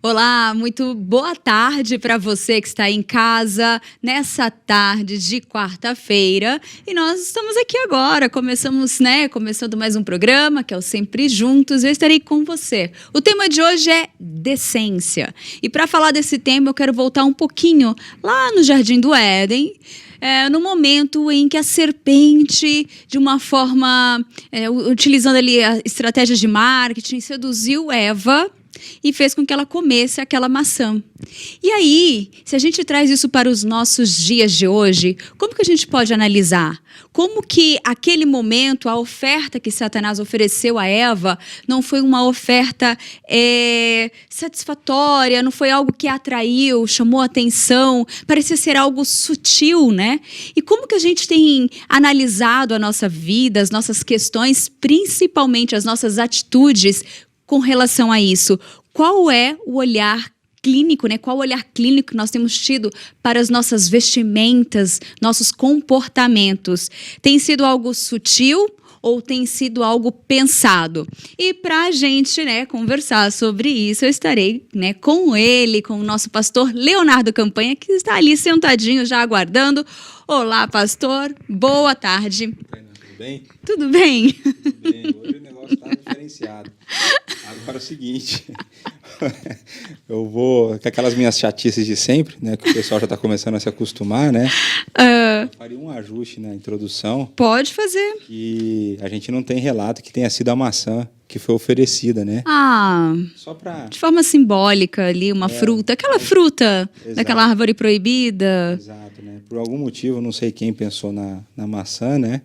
Olá, muito boa tarde para você que está em casa nessa tarde de quarta-feira. E nós estamos aqui agora, começando mais um programa, que é o Sempre Juntos. Eu estarei com você. O tema de hoje é decência. E para falar desse tema, eu quero voltar um pouquinho lá no Jardim do Éden, no momento em que a serpente, de uma forma, utilizando ali estratégias de marketing, seduziu Eva e fez com que ela comesse aquela maçã. E aí, se a gente traz isso para os nossos dias de hoje, como que a gente pode analisar? Como que aquele momento, a oferta que Satanás ofereceu a Eva, não foi uma oferta satisfatória, não foi algo que atraiu, chamou a atenção, parecia ser algo sutil, né? E como que a gente tem analisado a nossa vida, as nossas questões, principalmente as nossas atitudes, com relação a isso? Qual é o olhar clínico, né? Qual o olhar clínico que nós temos tido para as nossas vestimentas, nossos comportamentos? Tem sido algo sutil ou tem sido algo pensado? E para a gente, conversar sobre isso, eu estarei, com ele, com o nosso pastor Leonardo Campanha, que está ali sentadinho já aguardando. Olá, pastor. Boa tarde. Tudo bem? Tudo bem? Tudo bem. Hoje o negócio está diferenciado. Agora é o seguinte, eu vou, com aquelas minhas chatices de sempre, né, que o pessoal já está começando a se acostumar, né? Eu faria um ajuste na introdução. Pode fazer. Que a gente não tem relato que tenha sido a maçã que foi oferecida, né? Só pra... De forma simbólica ali, uma fruta. Aquela fruta, daquela árvore proibida. Exato, né? Por algum motivo, não sei quem pensou na maçã, né?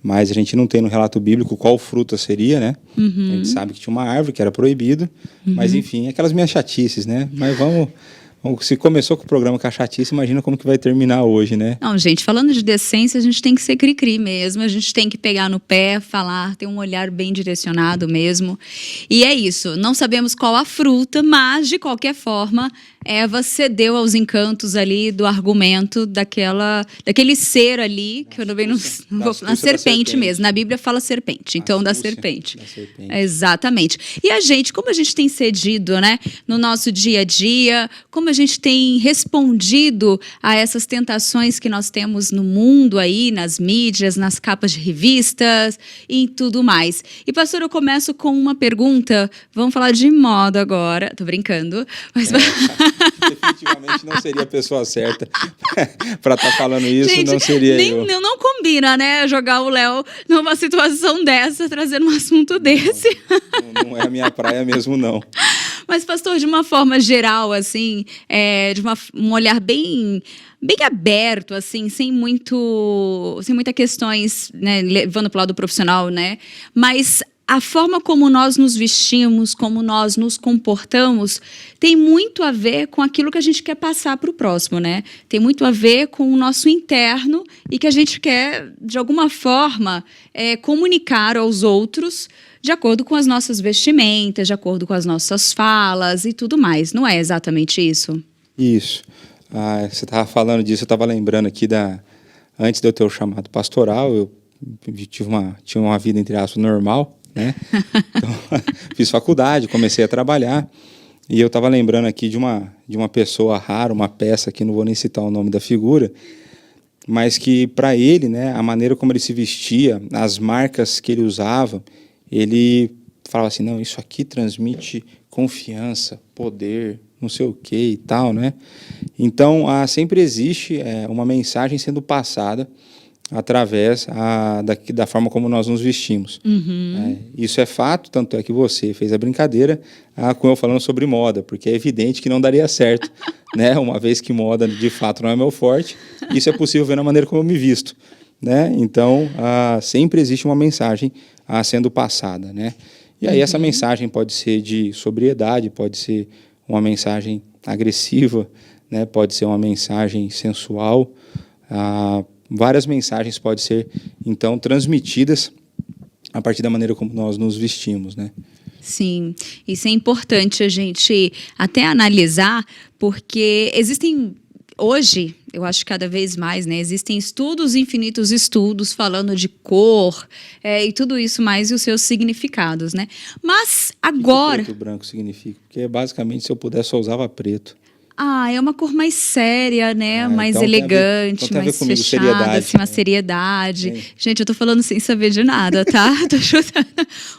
Mas a gente não tem no relato bíblico qual fruta seria, né? A gente sabe que tinha uma árvore que era proibido, mas enfim, aquelas minhas chatices, né? Mas vamos, se começou com o programa com a chatice, imagina como que vai terminar hoje, né? Não, gente, falando de decência, a gente tem que ser cri-cri mesmo, a gente tem que pegar no pé, falar, ter um olhar bem direcionado mesmo. E é isso, não sabemos qual a fruta, mas de qualquer forma, Eva cedeu aos encantos ali do argumento daquele ser ali, que eu não venho na serpente mesmo. Na Bíblia fala serpente, então da serpente. Exatamente. E a gente, como a gente tem cedido, né, no nosso dia a dia, como a gente tem respondido a essas tentações que nós temos no mundo aí, nas mídias, nas capas de revistas e em tudo mais. E pastor, eu começo com uma pergunta, vamos falar de moda agora, tô brincando, mas... Definitivamente não seria a pessoa certa para estar falando isso, gente, não seria eu. Não combina, né, jogar o Léo numa situação dessa, trazendo um assunto desse. Não é a minha praia mesmo, não. Mas, pastor, de uma forma geral, assim, de um olhar bem aberto, assim, sem muitas questões, né, levando para o lado profissional, né, mas... A forma como nós nos vestimos, como nós nos comportamos, tem muito a ver com aquilo que a gente quer passar para o próximo, né? Tem muito a ver com o nosso interno e que a gente quer, de alguma forma, comunicar aos outros de acordo com as nossas vestimentas, de acordo com as nossas falas e tudo mais. Não é exatamente isso? Isso. Você estava falando disso, eu estava lembrando aqui antes de eu ter o chamado pastoral, eu tinha uma vida, entre aspas, normal, né? Então, fiz faculdade, comecei a trabalhar e eu estava lembrando aqui de uma pessoa rara, uma peça que não vou nem citar o nome da figura, mas que para ele, né, a maneira como ele se vestia, as marcas que ele usava, ele falava assim, não, isso aqui transmite confiança, poder, não sei o que e tal, né? Então, sempre existe uma mensagem sendo passada através da forma como nós nos vestimos. Isso é fato, tanto é que você fez a brincadeira com eu falando sobre moda, porque é evidente que não daria certo, né? Uma vez que moda de fato não é meu forte, isso é possível ver na maneira como eu me visto, né? Então, sempre existe uma mensagem sendo passada, né? E aí essa mensagem pode ser de sobriedade, pode ser uma mensagem agressiva, né? Pode ser uma mensagem sensual, várias mensagens podem ser, então, transmitidas a partir da maneira como nós nos vestimos, né? Sim, isso é importante a gente até analisar, porque existem hoje, eu acho que cada vez mais, né? Existem infinitos estudos falando de cor e tudo isso mais e os seus significados, né? Mas agora... O que preto e branco significa? Porque basicamente, se eu pudesse, só usava preto. É uma cor mais séria, né? Mais então elegante, tem a ver mais comigo, fechada, seriedade, assim, uma né? seriedade. Gente, eu tô falando sem saber de nada, tá? Tô chutando.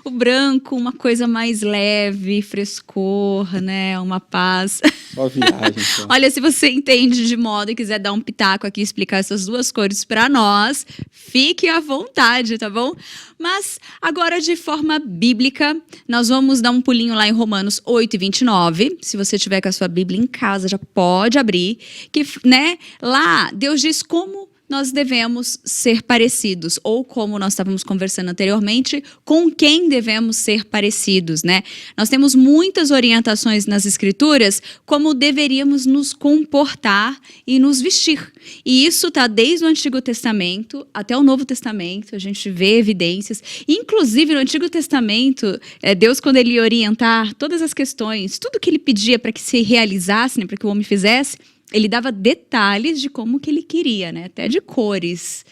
O branco, uma coisa mais leve, frescor, né? Uma paz. Só viagem. Então. Olha, se você entende de moda e quiser dar um pitaco aqui e explicar essas duas cores para nós, fique à vontade, tá bom? Mas agora, de forma bíblica, nós vamos dar um pulinho lá em Romanos 8:29. Se você tiver com a sua Bíblia em casa, já pode abrir. Que, né, lá, Deus diz como nós devemos ser parecidos, ou como nós estávamos conversando anteriormente, com quem devemos ser parecidos, né? Nós temos muitas orientações nas Escrituras como deveríamos nos comportar e nos vestir. E isso está desde o Antigo Testamento até o Novo Testamento, a gente vê evidências. Inclusive, no Antigo Testamento, Deus, quando ele ia orientar todas as questões, tudo que ele pedia para que se realizasse, né, para que o homem fizesse, ele dava detalhes de como que ele queria, né? Até de cores.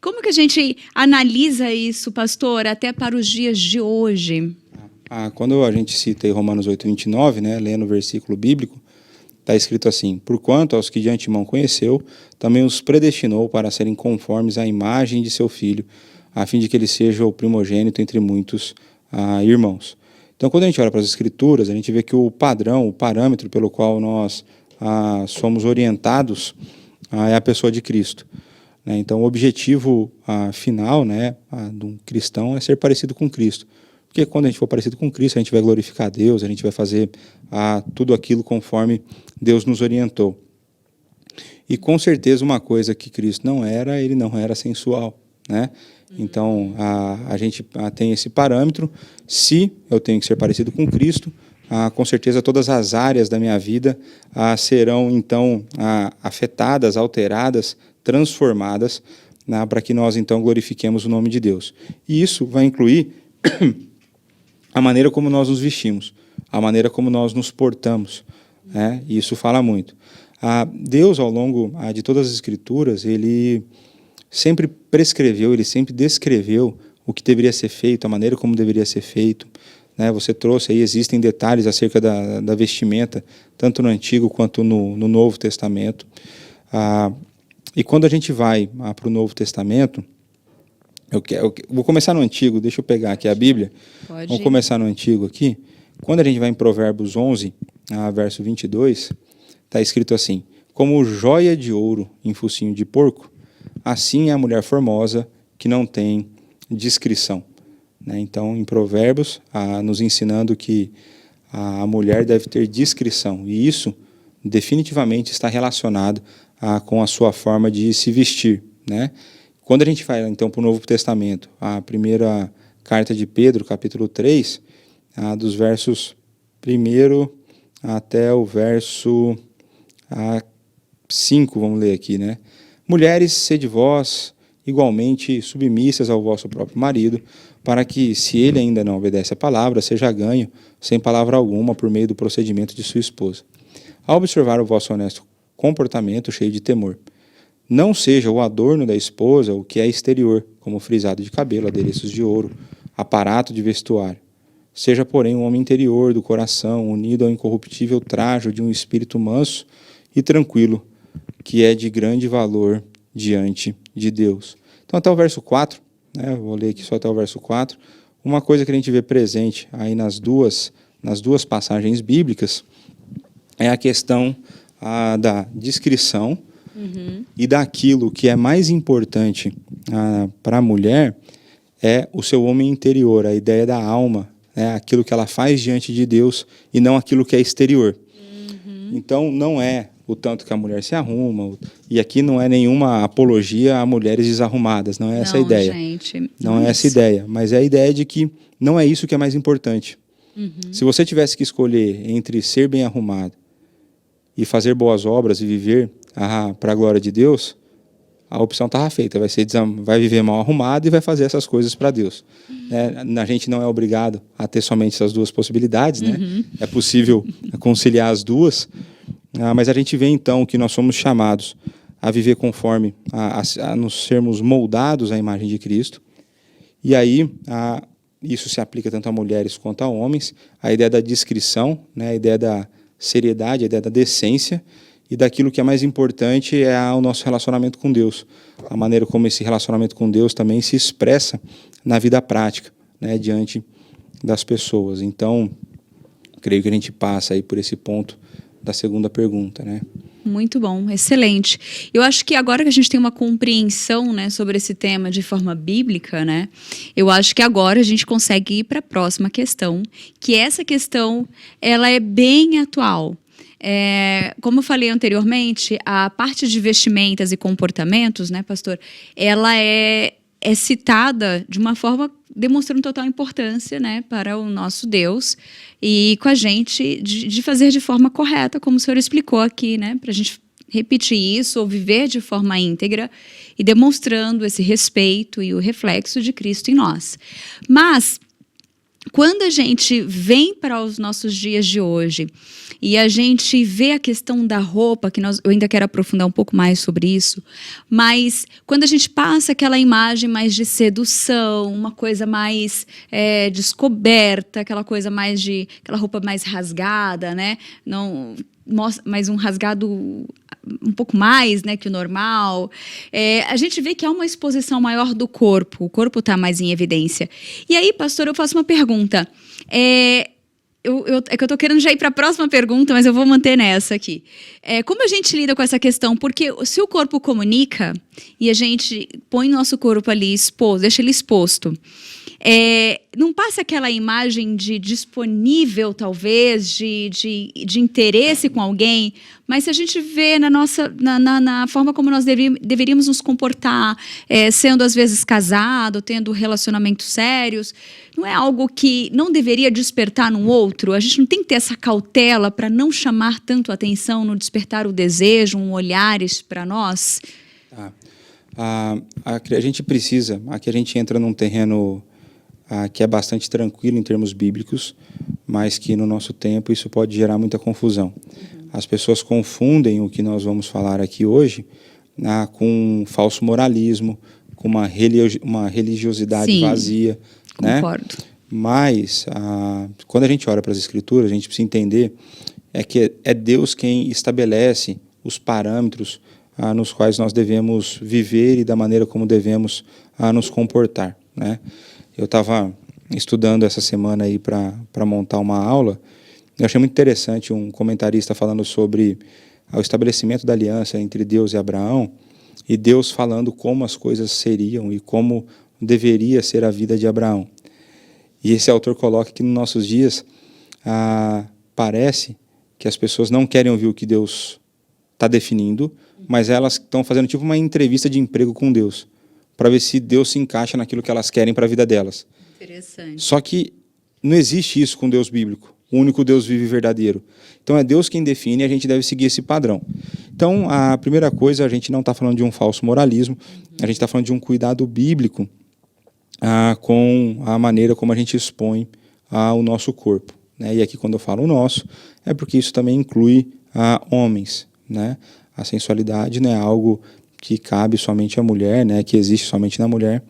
Como que a gente analisa isso, pastor, até para os dias de hoje? Quando a gente cita aí Romanos 8:29, né, lendo o versículo bíblico, está escrito assim: porquanto aos que de antemão conheceu, também os predestinou para serem conformes à imagem de seu Filho, a fim de que ele seja o primogênito entre muitos irmãos. Então, quando a gente olha para as Escrituras, a gente vê que o padrão, o parâmetro pelo qual nós somos orientados é a pessoa de Cristo. Né? Então, o objetivo final, né, de um cristão é ser parecido com Cristo. Porque quando a gente for parecido com Cristo, a gente vai glorificar a Deus, a gente vai fazer tudo aquilo conforme Deus nos orientou. E com certeza uma coisa que Cristo não era, ele não era sensual. Né? Então, a gente tem esse parâmetro. Se eu tenho que ser parecido com Cristo, com certeza todas as áreas da minha vida serão então afetadas, alteradas, transformadas, para que nós então glorifiquemos o nome de Deus. E isso vai incluir a maneira como nós nos vestimos, a maneira como nós nos portamos, né? E isso fala muito. Deus, ao longo de todas as Escrituras, ele sempre prescreveu, ele sempre descreveu o que deveria ser feito, a maneira como deveria ser feito. Né, você trouxe aí, existem detalhes acerca da vestimenta, tanto no Antigo quanto no Novo Testamento. E quando a gente vai para o Novo Testamento, eu vou começar no Antigo, deixa eu pegar aqui a Bíblia. Pode. Vamos começar no Antigo aqui. Quando a gente vai em Provérbios 11, verso 22, está escrito assim: como joia de ouro em focinho de porco, assim é a mulher formosa que não tem discrição. Então, em Provérbios, nos ensinando que a mulher deve ter discrição. E isso definitivamente está relacionado com a sua forma de se vestir. Né? Quando a gente vai, então, para o Novo Testamento, a primeira carta de Pedro, capítulo 3, dos versos 1 até o verso 5, vamos ler aqui. Né? Mulheres, sede vós igualmente submissas ao vosso próprio marido, para que, se ele ainda não obedece à palavra, seja ganho, sem palavra alguma, por meio do procedimento de sua esposa. Ao observar o vosso honesto comportamento cheio de temor, não seja o adorno da esposa o que é exterior, como frisado de cabelo, adereços de ouro, aparato de vestuário. Seja, porém, um homem interior do coração, unido ao incorruptível trajo de um espírito manso e tranquilo, que é de grande valor diante de Deus. Então, até o verso 4, vou ler aqui só até o verso 4, uma coisa que a gente vê presente aí nas duas passagens bíblicas é a questão da discrição e daquilo que é mais importante para a mulher é o seu homem interior, a ideia da alma, aquilo que ela faz diante de Deus e não aquilo que é exterior. Então, não é o tanto que a mulher se arruma, e aqui não é nenhuma apologia a mulheres desarrumadas, não é essa a ideia. Gente, não é essa a ideia, mas é a ideia de que não é isso que é mais importante. Se você tivesse que escolher entre ser bem arrumado e fazer boas obras e viver para a glória de Deus, a opção estava feita, vai viver mal arrumado e vai fazer essas coisas para Deus. A gente não é obrigado a ter somente essas duas possibilidades, né? É possível conciliar as duas, Mas a gente vê então que nós somos chamados a viver conforme, a nos sermos moldados à imagem de Cristo. E aí, isso se aplica tanto a mulheres quanto a homens, a ideia da discrição, né, a ideia da seriedade, a ideia da decência, e daquilo que é mais importante é o nosso relacionamento com Deus, a maneira como esse relacionamento com Deus também se expressa na vida prática, né, diante das pessoas. Então, creio que a gente passa aí por esse ponto da segunda pergunta, né? Muito bom, excelente. Eu acho que agora que a gente tem uma compreensão, né, sobre esse tema de forma bíblica, né, eu acho que agora a gente consegue ir para a próxima questão, que essa questão ela é bem atual. Como eu falei anteriormente, a parte de vestimentas e comportamentos, né, pastor, ela é citada de uma forma demonstrando total importância, né, para o nosso Deus e com a gente de fazer de forma correta, como o senhor explicou aqui, né, para a gente repetir isso ou viver de forma íntegra e demonstrando esse respeito e o reflexo de Cristo em nós. Mas quando a gente vem para os nossos dias de hoje e a gente vê a questão da roupa, eu ainda quero aprofundar um pouco mais sobre isso, mas quando a gente passa aquela imagem mais de sedução, uma coisa mais descoberta, aquela roupa mais rasgada, né? Não, mas um rasgado um pouco mais, né, que o normal. A gente vê que há uma exposição maior do corpo, o corpo está mais em evidência. E aí, pastor, eu faço uma pergunta. É que eu tô querendo já ir para a próxima pergunta, mas eu vou manter nessa aqui. Como a gente lida com essa questão? Porque se o corpo comunica e a gente põe nosso corpo ali exposto, deixa ele exposto, não passa aquela imagem de disponível, talvez, de interesse com alguém, mas se a gente vê na forma como nós deveríamos nos comportar, sendo às vezes casado, tendo relacionamentos sérios, não é algo que não deveria despertar no outro? A gente não tem que ter essa cautela para não chamar tanto a atenção, não despertar o desejo, um olhares para nós? A gente precisa, aqui a gente entra num terreno que é bastante tranquilo em termos bíblicos, mas que no nosso tempo isso pode gerar muita confusão. As pessoas confundem o que nós vamos falar aqui hoje com um falso moralismo, com uma religiosidade Sim, vazia. Concordo. Né? Mas, quando a gente olha para as Escrituras, a gente precisa entender que é Deus quem estabelece os parâmetros nos quais nós devemos viver e da maneira como devemos nos comportar. Né? Eu estava estudando essa semana aí para montar uma aula. Eu achei muito interessante um comentarista falando sobre o estabelecimento da aliança entre Deus e Abraão, e Deus falando como as coisas seriam e como deveria ser a vida de Abraão. E esse autor coloca que nos nossos dias parece que as pessoas não querem ouvir o que Deus está definindo, mas elas estão fazendo tipo uma entrevista de emprego com Deus, para ver se Deus se encaixa naquilo que elas querem para a vida delas. Interessante. Só que não existe isso com Deus bíblico, o único Deus vivo e verdadeiro. Então é Deus quem define e a gente deve seguir esse padrão. Então a primeira coisa, a gente não está falando de um falso moralismo, a gente está falando de um cuidado bíblico com a maneira como a gente expõe o nosso corpo. Né? E aqui quando eu falo o nosso, é porque isso também inclui homens. Né? A sensualidade não é algo que cabe somente à mulher, né? Que existe somente na mulher,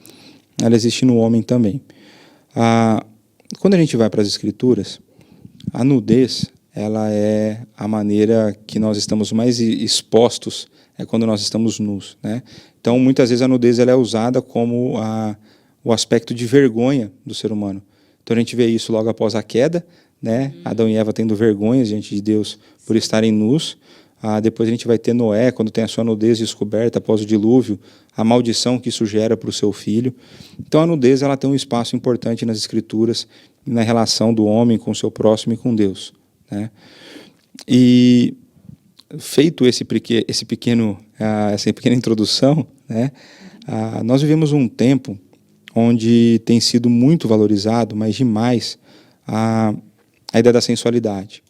ela existe no homem também. Quando a gente vai para as Escrituras, a nudez ela é a maneira que nós estamos mais expostos, quando nós estamos nus. Né? Então, muitas vezes a nudez ela é usada como o aspecto de vergonha do ser humano. Então, a gente vê isso logo após a queda, né? Adão e Eva tendo vergonha diante de Deus por estarem nus. Depois a gente vai ter Noé, quando tem a sua nudez descoberta após o dilúvio, a maldição que isso gera para o seu filho. Então a nudez ela tem um espaço importante nas Escrituras, na relação do homem com o seu próximo e com Deus. Né? E feito essa pequena introdução, né? Nós vivemos um tempo onde tem sido muito valorizado, mas demais, a ideia da sensualidade.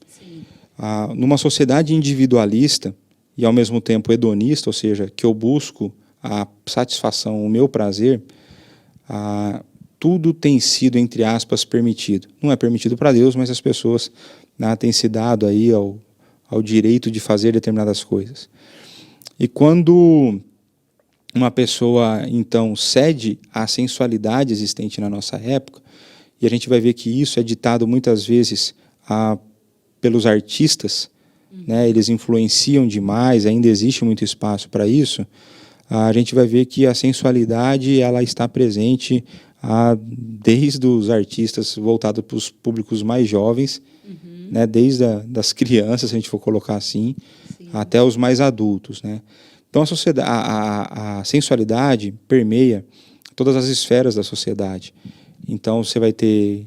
Numa sociedade individualista e ao mesmo tempo hedonista, ou seja, que eu busco a satisfação, o meu prazer, tudo tem sido, entre aspas, permitido. Não é permitido para Deus, mas as pessoas têm se dado aí ao direito de fazer determinadas coisas. E quando uma pessoa, então, cede à sensualidade existente na nossa época, e a gente vai ver que isso é ditado muitas vezes pelos artistas, né? Eles influenciam demais, ainda existe muito espaço para isso, a gente vai ver que a sensualidade ela está presente desde os artistas voltados para os públicos mais jovens, né? Desde das crianças, se a gente for colocar assim, sim, até os mais adultos, né? Então a sensualidade permeia todas as esferas da sociedade. Então você vai ter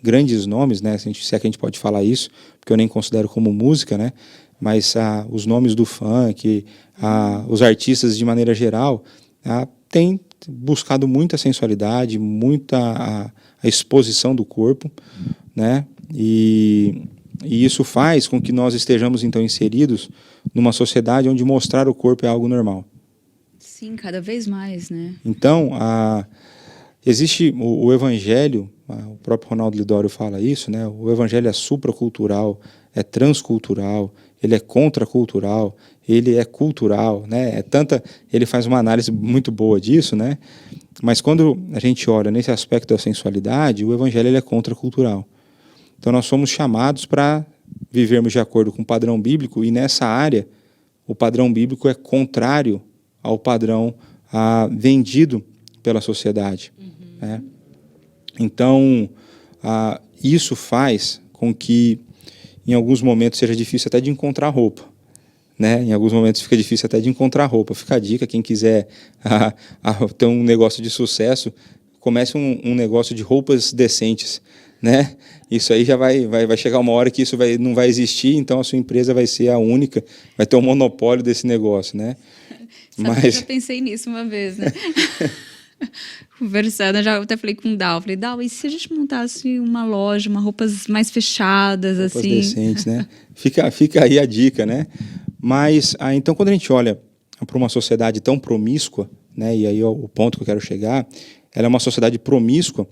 grandes nomes, né? Se é que a gente pode falar isso, porque eu nem considero como música, né? Mas os nomes do funk, os artistas de maneira geral, têm buscado muita sensualidade, muita a exposição do corpo, né? E isso faz com que nós estejamos então inseridos numa sociedade onde mostrar o corpo é algo normal. Sim, cada vez mais, né? Então, existe o evangelho, o próprio Ronaldo Lidório fala isso, né? O evangelho é supracultural, é transcultural, ele é contracultural, ele é cultural, né? Ele faz uma análise muito boa disso, né? Mas quando a gente olha nesse aspecto da sensualidade, o evangelho ele é contracultural. Então nós somos chamados para vivermos de acordo com o padrão bíblico, e nessa área o padrão bíblico é contrário ao padrão vendido pela sociedade. Né? Então isso faz com que em alguns momentos seja difícil até de encontrar roupa. Né? Em alguns momentos fica difícil até de encontrar roupa. Fica a dica, quem quiser ter um negócio de sucesso, comece um negócio de roupas decentes. Né? Isso aí já vai chegar uma hora que isso não vai existir, então a sua empresa vai ser a única, vai ter um monopólio desse negócio, né? Mas eu já pensei nisso uma vez, né? Conversando, eu já até falei com o Dal, e se a gente montasse uma loja, roupas mais fechadas, roupas assim? Decentes, né? Fica aí a dica, né? Mas, então, quando a gente olha para uma sociedade tão promíscua, né? E aí o ponto que eu quero chegar, ela é uma sociedade promíscua,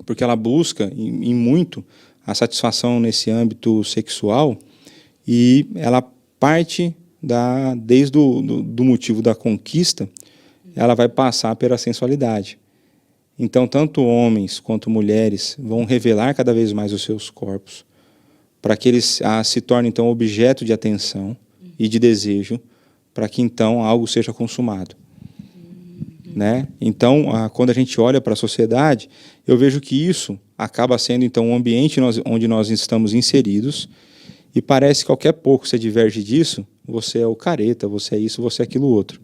porque ela busca em muito a satisfação nesse âmbito sexual, e ela parte desde do motivo da conquista, ela vai passar pela sensualidade. Então, tanto homens quanto mulheres vão revelar cada vez mais os seus corpos, para que eles se tornem, então, objeto de atenção e de desejo, para que, então, algo seja consumado. Né? Então, quando a gente olha para a sociedade, eu vejo que isso acaba sendo, então, um ambiente onde nós estamos inseridos, e parece que qualquer pouco você diverge disso, você é o careta, você é isso, você é aquilo outro.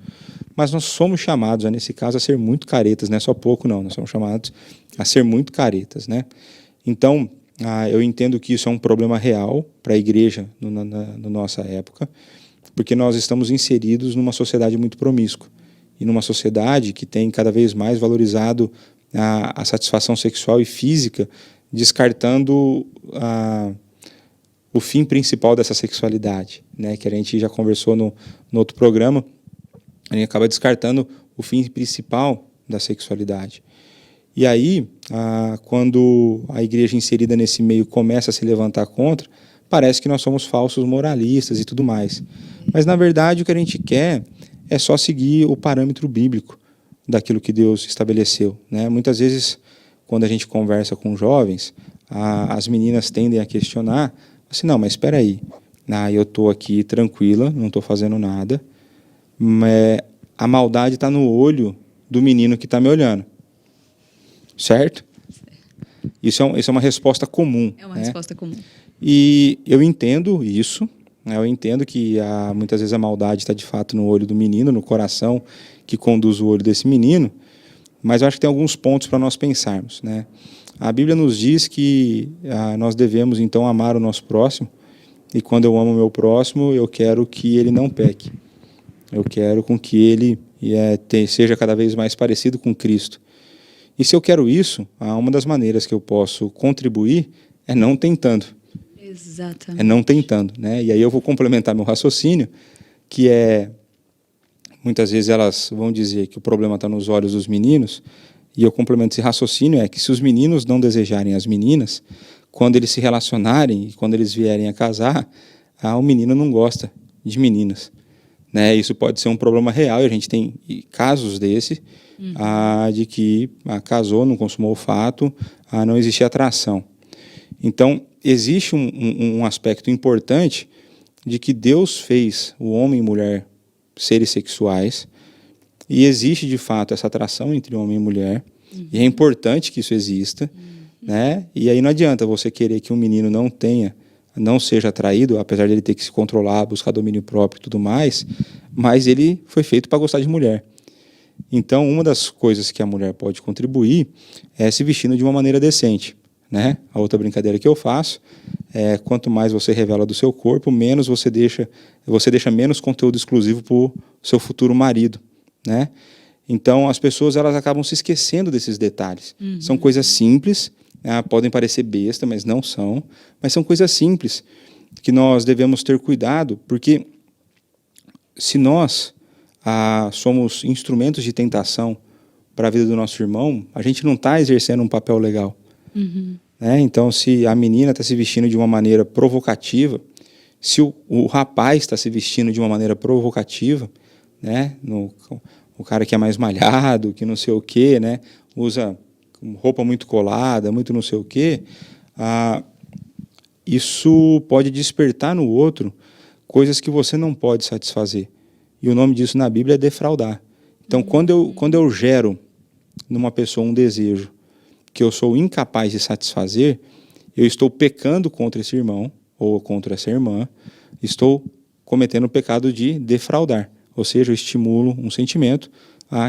Mas nós somos chamados, nesse caso, a ser muito caretas, não é só pouco, não. Nós somos chamados a ser muito caretas, né? Então, eu entendo que isso é um problema real para a igreja na nossa época, porque nós estamos inseridos numa sociedade muito promíscua, e numa sociedade que tem cada vez mais valorizado a satisfação sexual e física, descartando o fim principal dessa sexualidade, né? Que a gente já conversou no outro programa. A gente acaba descartando o fim principal da sexualidade. E aí, quando a igreja inserida nesse meio começa a se levantar contra, parece que nós somos falsos moralistas e tudo mais. Mas, na verdade, o que a gente quer é só seguir o parâmetro bíblico daquilo que Deus estabeleceu. Né? Muitas vezes, quando a gente conversa com jovens, as meninas tendem a questionar, assim, não, mas espera aí, eu estou aqui tranquila, não estou fazendo nada, mas a maldade está no olho do menino que está me olhando. Certo? Isso é uma resposta comum. É uma resposta comum. E eu entendo isso, né? Eu entendo que muitas vezes a maldade está de fato no olho do menino, no coração que conduz o olho desse menino, mas eu acho que tem alguns pontos para nós pensarmos. Né? A Bíblia nos diz que nós devemos então amar o nosso próximo, e quando eu amo o meu próximo, eu quero que ele não peque. Eu quero com que ele seja cada vez mais parecido com Cristo. E se eu quero isso, uma das maneiras que eu posso contribuir é não tentando. Exatamente. É não tentando. Né? E aí eu vou complementar meu raciocínio, que muitas vezes elas vão dizer que o problema está nos olhos dos meninos, e eu complemento esse raciocínio, que se os meninos não desejarem as meninas, quando eles se relacionarem e quando eles vierem a casar, o menino não gosta de meninas, né? Isso pode ser um problema real, e a gente tem casos desse, de que casou, não consumou o fato, não existe atração. Então, existe um aspecto importante de que Deus fez o homem e mulher seres sexuais, e existe de fato essa atração entre homem e mulher, e é importante que isso exista, né? E aí não adianta você querer que um menino não seja atraído, apesar de ele ter que se controlar, buscar domínio próprio e tudo mais, mas ele foi feito para gostar de mulher. Então, uma das coisas que a mulher pode contribuir é se vestindo de uma maneira decente, né? A outra brincadeira que eu faço é, quanto mais você revela do seu corpo, menos você deixa menos conteúdo exclusivo para o seu futuro marido, né? Então, as pessoas elas acabam se esquecendo desses detalhes. São coisas simples, né? Podem parecer besta, mas não são. Mas são coisas simples que nós devemos ter cuidado, porque se nós somos instrumentos de tentação para a vida do nosso irmão, a gente não está exercendo um papel legal. Né? Então, se a menina está se vestindo de uma maneira provocativa, se o rapaz está se vestindo de uma maneira provocativa, né? O cara que é mais malhado, que não sei o quê, né? Usa roupa muito colada, muito não sei o quê, isso pode despertar no outro coisas que você não pode satisfazer. E o nome disso na Bíblia é defraudar. Então, quando eu gero numa pessoa um desejo que eu sou incapaz de satisfazer, eu estou pecando contra esse irmão ou contra essa irmã, estou cometendo o pecado de defraudar. Ou seja, eu estimulo um sentimento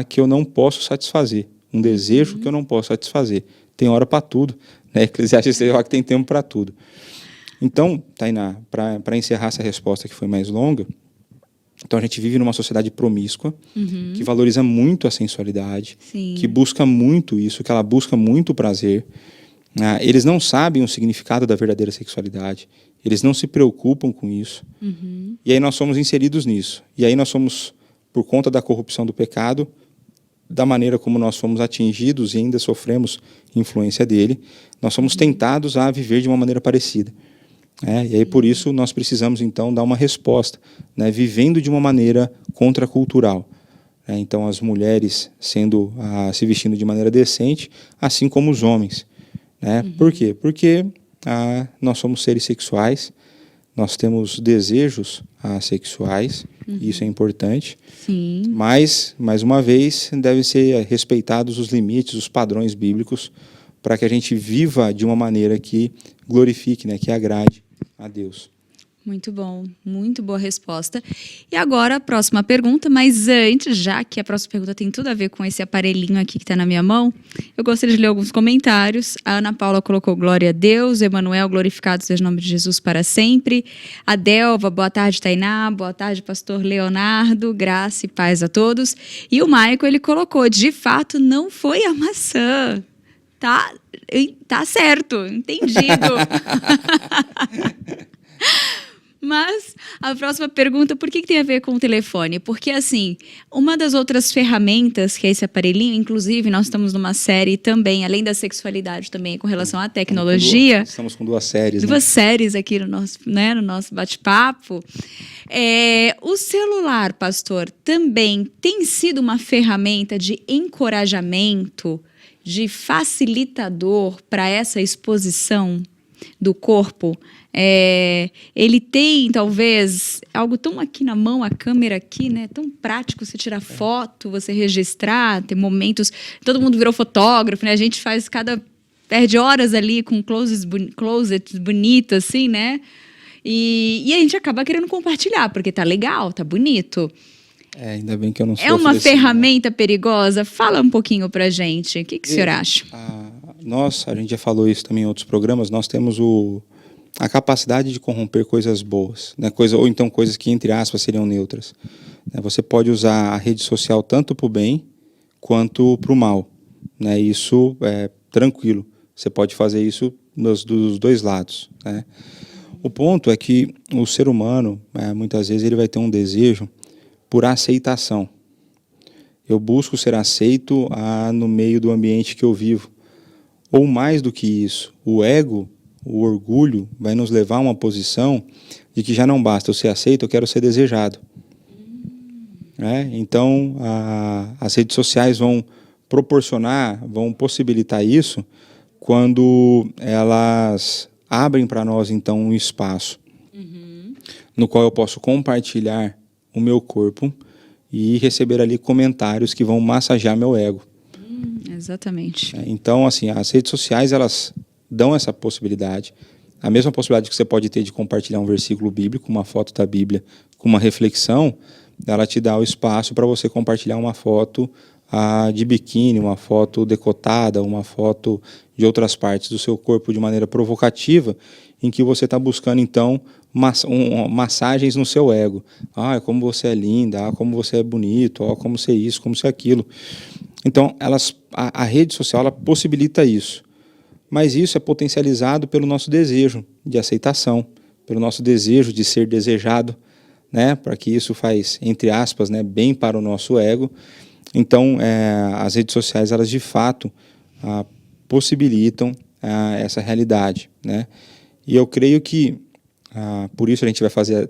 que eu não posso satisfazer, um desejo que eu não posso satisfazer. Tem hora para tudo, né? Eclesiastes diz que tem tempo para tudo. Então, Tainá, para encerrar essa resposta que foi mais longa, então a gente vive numa sociedade promíscua, que valoriza muito a sensualidade, Sim. que busca muito isso, que ela busca muito o prazer. Eles não sabem o significado da verdadeira sexualidade, eles não se preocupam com isso. E aí nós somos inseridos nisso. E aí nós somos, por conta da corrupção do pecado, da maneira como nós fomos atingidos e ainda sofremos influência dele, nós somos tentados a viver de uma maneira parecida. E aí por isso nós precisamos então dar uma resposta, né, vivendo de uma maneira contracultural. Então as mulheres se vestindo de maneira decente, assim como os homens. Né? Por quê? Porque nós somos seres sexuais, nós temos desejos sexuais, e isso é importante. Sim. Mas, mais uma vez, devem ser respeitados os limites, os padrões bíblicos, para que a gente viva de uma maneira que glorifique, né, que agrade a Deus. Muito bom, muito boa resposta. E agora a próxima pergunta, mas antes, já que a próxima pergunta tem tudo a ver com esse aparelhinho aqui que está na minha mão, eu gostaria de ler alguns comentários. A Ana Paula colocou glória a Deus, Emanuel, glorificado seja o nome de Jesus para sempre. A Delva, boa tarde, Tainá, boa tarde, pastor Leonardo, graça e paz a todos. E o Michael, ele colocou, de fato, não foi a maçã. Tá certo, entendido. Mas a próxima pergunta, por que tem a ver com o telefone? Porque, assim, uma das outras ferramentas que é esse aparelhinho, inclusive nós estamos numa série também, além da sexualidade também, com relação à tecnologia. Estamos com duas séries. Duas séries aqui no nosso bate-papo. O celular, pastor, também tem sido uma ferramenta de encorajamento, de facilitador para essa exposição do corpo. Ele tem, talvez, algo tão aqui na mão, a câmera aqui, né? Tão prático, você tirar foto, você registrar, ter momentos... Todo mundo virou fotógrafo, né? A gente perde horas ali com closets bonitos, assim, né? E a gente acaba querendo compartilhar, porque tá legal, tá bonito. Ainda bem que eu não sou. É uma ferramenta perigosa? Fala um pouquinho pra gente. O que o senhor acha? A gente já falou isso também em outros programas, nós temos a capacidade de corromper coisas boas, né? Ou então coisas que, entre aspas, seriam neutras. Você pode usar a rede social tanto para o bem quanto para o mal. Né? Isso é tranquilo. Você pode fazer isso dos dois lados. Né? O ponto é que o ser humano, muitas vezes, ele vai ter um desejo por aceitação. Eu busco ser aceito no meio do ambiente que eu vivo. Ou mais do que isso, o ego o orgulho vai nos levar a uma posição de que já não basta eu ser aceito, eu quero ser desejado. Então, as redes sociais vão proporcionar, vão possibilitar isso quando elas abrem para nós, então, um espaço no qual eu posso compartilhar o meu corpo e receber ali comentários que vão massagear meu ego. Exatamente. Então, assim, as redes sociais, elas dão essa possibilidade. A mesma possibilidade que você pode ter de compartilhar um versículo bíblico, uma foto da Bíblia, com uma reflexão, ela te dá o espaço para você compartilhar uma foto de biquíni, uma foto decotada, uma foto de outras partes do seu corpo de maneira provocativa, em que você está buscando, então, massagens no seu ego. Como você é linda, como você é bonito, como você é isso, como você é aquilo. Então, a rede social ela possibilita isso. Mas isso é potencializado pelo nosso desejo de aceitação, pelo nosso desejo de ser desejado, né? Para que isso faz, entre aspas, né, bem para o nosso ego. Então, as redes sociais, elas de fato possibilitam essa realidade, né? E eu creio que, por isso a gente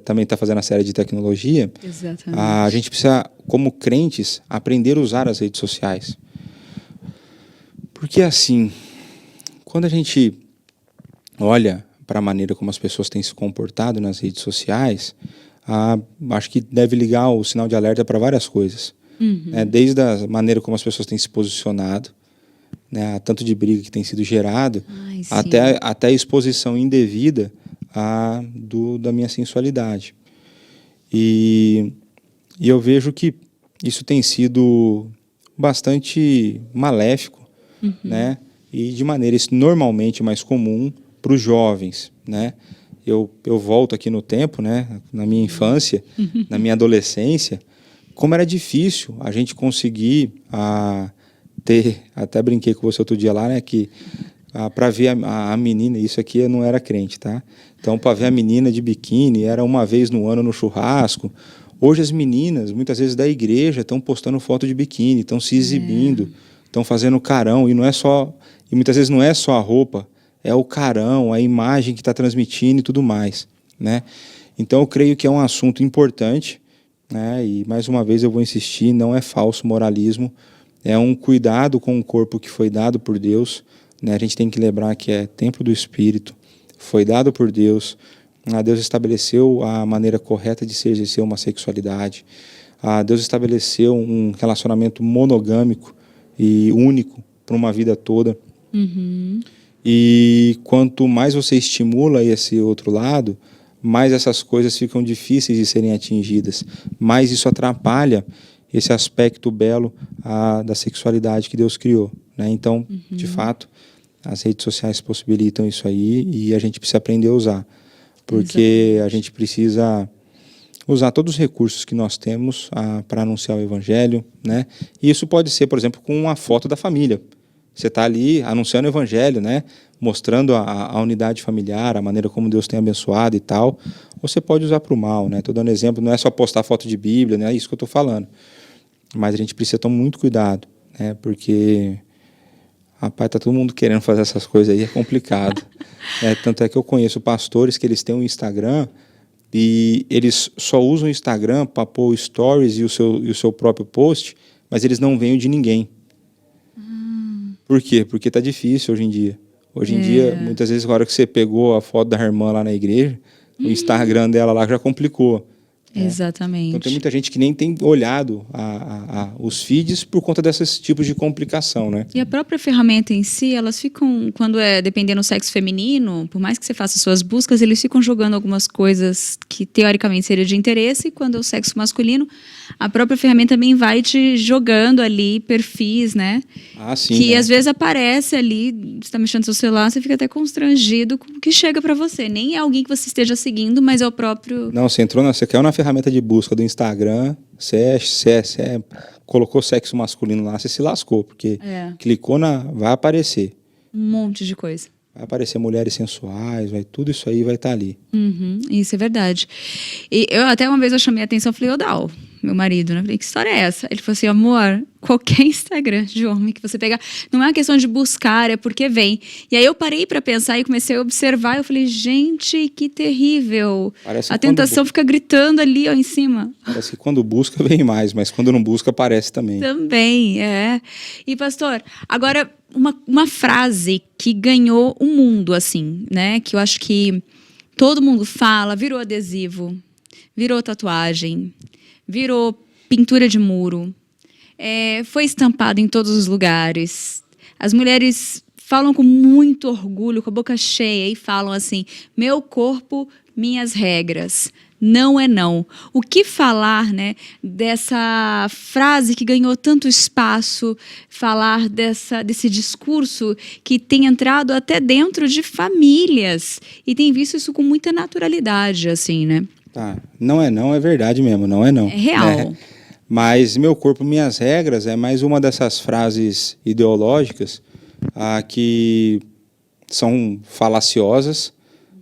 também está fazendo a série de tecnologia. Exatamente. A gente precisa, como crentes, aprender a usar as redes sociais. Porque assim, quando a gente olha para a maneira como as pessoas têm se comportado nas redes sociais, acho que deve ligar o sinal de alerta para várias coisas. Desde a maneira como as pessoas têm se posicionado, né, tanto de briga que tem sido gerado, até a exposição indevida da minha sensualidade. E eu vejo que isso tem sido bastante maléfico, né, e de maneira normalmente mais comum para os jovens, né? Eu volto aqui no tempo, né, na minha infância, na minha adolescência, como era difícil a gente conseguir até brinquei com você outro dia lá, né, que para ver a menina, isso aqui eu não era crente, tá? Então, para ver a menina de biquíni, era uma vez no ano no churrasco. Hoje as meninas, muitas vezes da igreja, estão postando foto de biquíni, estão se exibindo, estão fazendo carão, e muitas vezes não é só a roupa, é o carão, a imagem que está transmitindo e tudo mais, né? Então, eu creio que é um assunto importante, né? E, mais uma vez, eu vou insistir, não é falso moralismo, é um cuidado com o corpo que foi dado por Deus, né? A gente tem que lembrar que é templo do Espírito, foi dado por Deus, Deus estabeleceu a maneira correta de se exercer uma sexualidade, Deus estabeleceu um relacionamento monogâmico e único para uma vida toda. E quanto mais você estimula esse outro lado, mais essas coisas ficam difíceis de serem atingidas, mais isso atrapalha esse aspecto belo da sexualidade que Deus criou, né? Então, de fato, as redes sociais possibilitam isso aí e a gente precisa aprender a usar, porque a gente precisa usar todos os recursos que nós temos para anunciar o evangelho, né? E isso pode ser, por exemplo, com uma foto da família. Você está ali anunciando o evangelho, né? Mostrando a unidade familiar, a maneira como Deus tem abençoado e tal. Você pode usar para o mal, né? Estou dando exemplo, não é só postar foto de Bíblia, né? É isso que eu estou falando. Mas a gente precisa tomar muito cuidado, né? Porque, rapaz, tá todo mundo querendo fazer essas coisas aí, é complicado. Tanto é que eu conheço pastores que eles têm um Instagram e eles só usam o Instagram para pôr stories e o seu próprio post, mas eles não veem o de ninguém. Por quê? Porque tá difícil hoje em dia. Hoje em dia, muitas vezes, na hora que você pegou a foto da irmã lá na igreja, o Instagram dela lá já complicou. Exatamente. Então tem muita gente que nem tem olhado os feeds por conta desses tipos de complicação, né? E a própria ferramenta em si, elas ficam, quando dependendo do sexo feminino, por mais que você faça suas buscas, eles ficam jogando algumas coisas que teoricamente seriam de interesse, e quando é o sexo masculino, a própria ferramenta também vai te jogando ali perfis, né? Sim. Que às vezes aparece ali, você tá mexendo no seu celular, você fica até constrangido com o que chega para você. Nem é alguém que você esteja seguindo, mas é o próprio... Não, você caiu na ferramenta de busca do Instagram, você colocou sexo masculino lá, você se lascou, porque clicou vai aparecer. Um monte de coisa. Vai aparecer mulheres sensuais, tudo isso aí vai estar ali. Isso é verdade. E até uma vez eu chamei a atenção, falei, Dal, meu marido, né? Eu falei, que história é essa? Ele falou assim, amor, qualquer Instagram de homem que você pegar, não é uma questão de buscar, é porque vem. E aí eu parei pra pensar e comecei a observar, eu falei, gente, que terrível. Parece A que quando tentação fica gritando ali, ó, em cima. Parece que quando busca vem mais, mas quando não busca aparece também. Também, é. E pastor, agora uma frase que ganhou o mundo, assim, né? Que eu acho que todo mundo fala, virou adesivo, virou tatuagem, virou pintura de muro, foi estampado em todos os lugares. As mulheres falam com muito orgulho, com a boca cheia, e falam assim, meu corpo, minhas regras. Não é não. O que falar, né, dessa frase que ganhou tanto espaço, falar desse discurso que tem entrado até dentro de famílias e tem visto isso com muita naturalidade, assim, né? Tá, não é verdade mesmo, não é não. É real. Né? Mas meu corpo, minhas regras é mais uma dessas frases ideológicas que são falaciosas,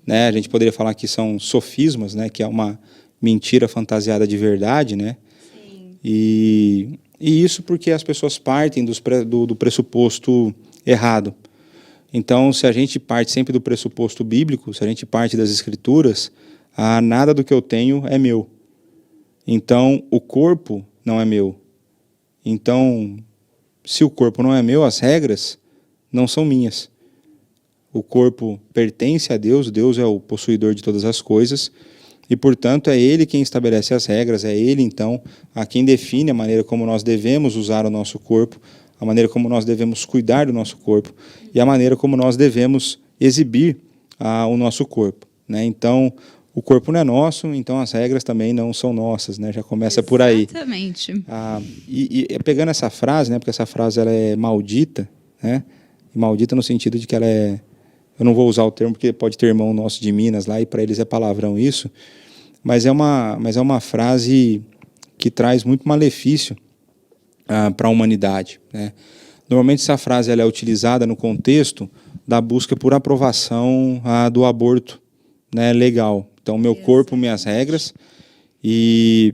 né? A gente poderia falar que são sofismas, né? Que é uma mentira fantasiada de verdade, né? Sim. E isso porque as pessoas partem do pressuposto errado. Então, se a gente parte sempre do pressuposto bíblico, se a gente parte das escrituras, nada do que eu tenho é meu. Então, o corpo não é meu. Então, se o corpo não é meu, as regras não são minhas. O corpo pertence a Deus, Deus é o possuidor de todas as coisas, e, portanto, é Ele quem estabelece as regras, é Ele, então, a quem define a maneira como nós devemos usar o nosso corpo, a maneira como nós devemos cuidar do nosso corpo e a maneira como nós devemos exibir o nosso corpo, né? Então, o corpo não é nosso, então as regras também não são nossas, né? Já começa por aí. Exatamente. E pegando essa frase, né? Porque essa frase ela é maldita, né? Maldita no sentido de que ela é... Eu não vou usar o termo porque pode ter irmão nosso de Minas lá e para eles é palavrão isso, mas é uma frase que traz muito malefício para a humanidade, né? Normalmente essa frase ela é utilizada no contexto da busca por aprovação do aborto, né, legal. Então, meu corpo, minhas regras. E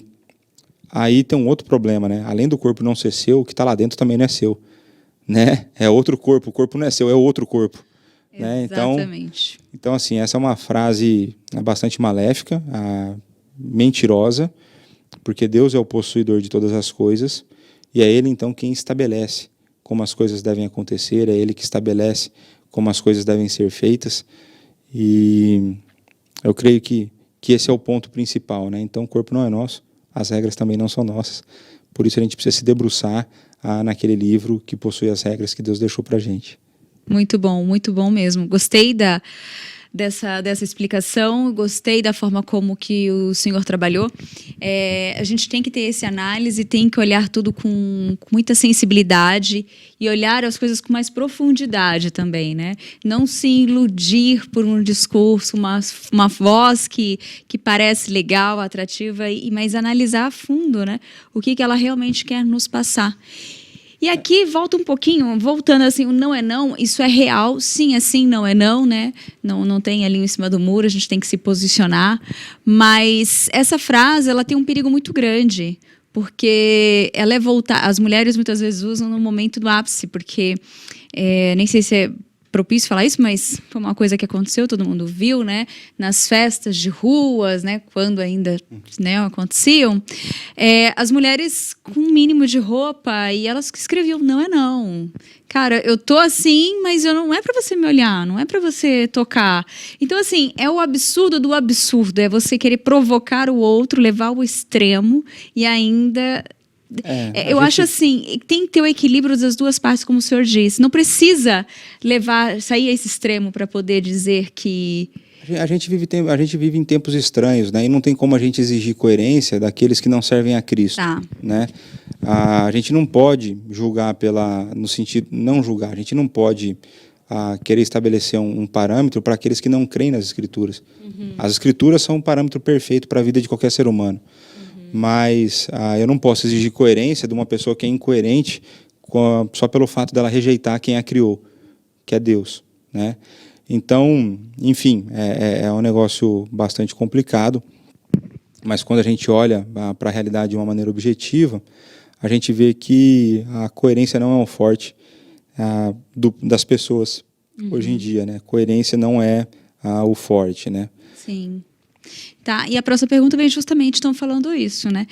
aí tem um outro problema, né? Além do corpo não ser seu, o que está lá dentro também não é seu, né? É outro corpo, o corpo não é seu, é outro corpo. Né? Exatamente. Então, assim, essa é uma frase bastante maléfica, mentirosa, porque Deus é o possuidor de todas as coisas e é Ele, então, quem estabelece como as coisas devem acontecer, é Ele que estabelece como as coisas devem ser feitas e eu creio que esse é o ponto principal, né? Então, o corpo não é nosso, as regras também não são nossas, por isso a gente precisa se debruçar naquele livro que possui as regras que Deus deixou para a gente. Muito bom mesmo. Gostei dessa explicação, gostei da forma como que o senhor trabalhou. A gente tem que ter essa análise, tem que olhar tudo com muita sensibilidade e olhar as coisas com mais profundidade também, né? Não se iludir por um discurso, uma voz que parece legal, atrativa, mas analisar a fundo, né? O que ela realmente quer nos passar. E aqui, volta um pouquinho, voltando assim, o não é não, isso é real, sim é sim, não é não, né? Não tem ali em cima do muro, a gente tem que se posicionar. Mas essa frase, ela tem um perigo muito grande, porque ela é voltar... As mulheres muitas vezes usam no momento do ápice, porque nem sei se é propício falar isso, mas foi uma coisa que aconteceu, todo mundo viu, né? Nas festas de ruas, né? Quando ainda, né, aconteciam, as mulheres com um mínimo de roupa e elas escreviam não é não. Cara, eu tô assim, mas não é pra você me olhar, não é pra você tocar. Então, assim, é o absurdo do absurdo, é você querer provocar o outro, levar ao extremo e ainda... eu acho assim, tem que ter o equilíbrio das duas partes, como o senhor disse. Não precisa sair a esse extremo para poder dizer que... A gente vive em tempos estranhos, né? E não tem como a gente exigir coerência daqueles que não servem a Cristo. Tá. Né? A gente não pode julgar no sentido... Não julgar, a gente não pode querer estabelecer um parâmetro para aqueles que não creem nas Escrituras. Uhum. As Escrituras são um parâmetro perfeito para a vida de qualquer ser humano. Mas eu não posso exigir coerência de uma pessoa que é incoerente só pelo fato dela rejeitar quem a criou, que é Deus, né? Então, enfim, é um negócio bastante complicado. Mas quando a gente olha para a realidade de uma maneira objetiva, a gente vê que a coerência não é um forte das pessoas hoje em dia, né? Coerência não é o forte, né? Sim. Tá, e a próxima pergunta vem justamente, estão falando isso, né?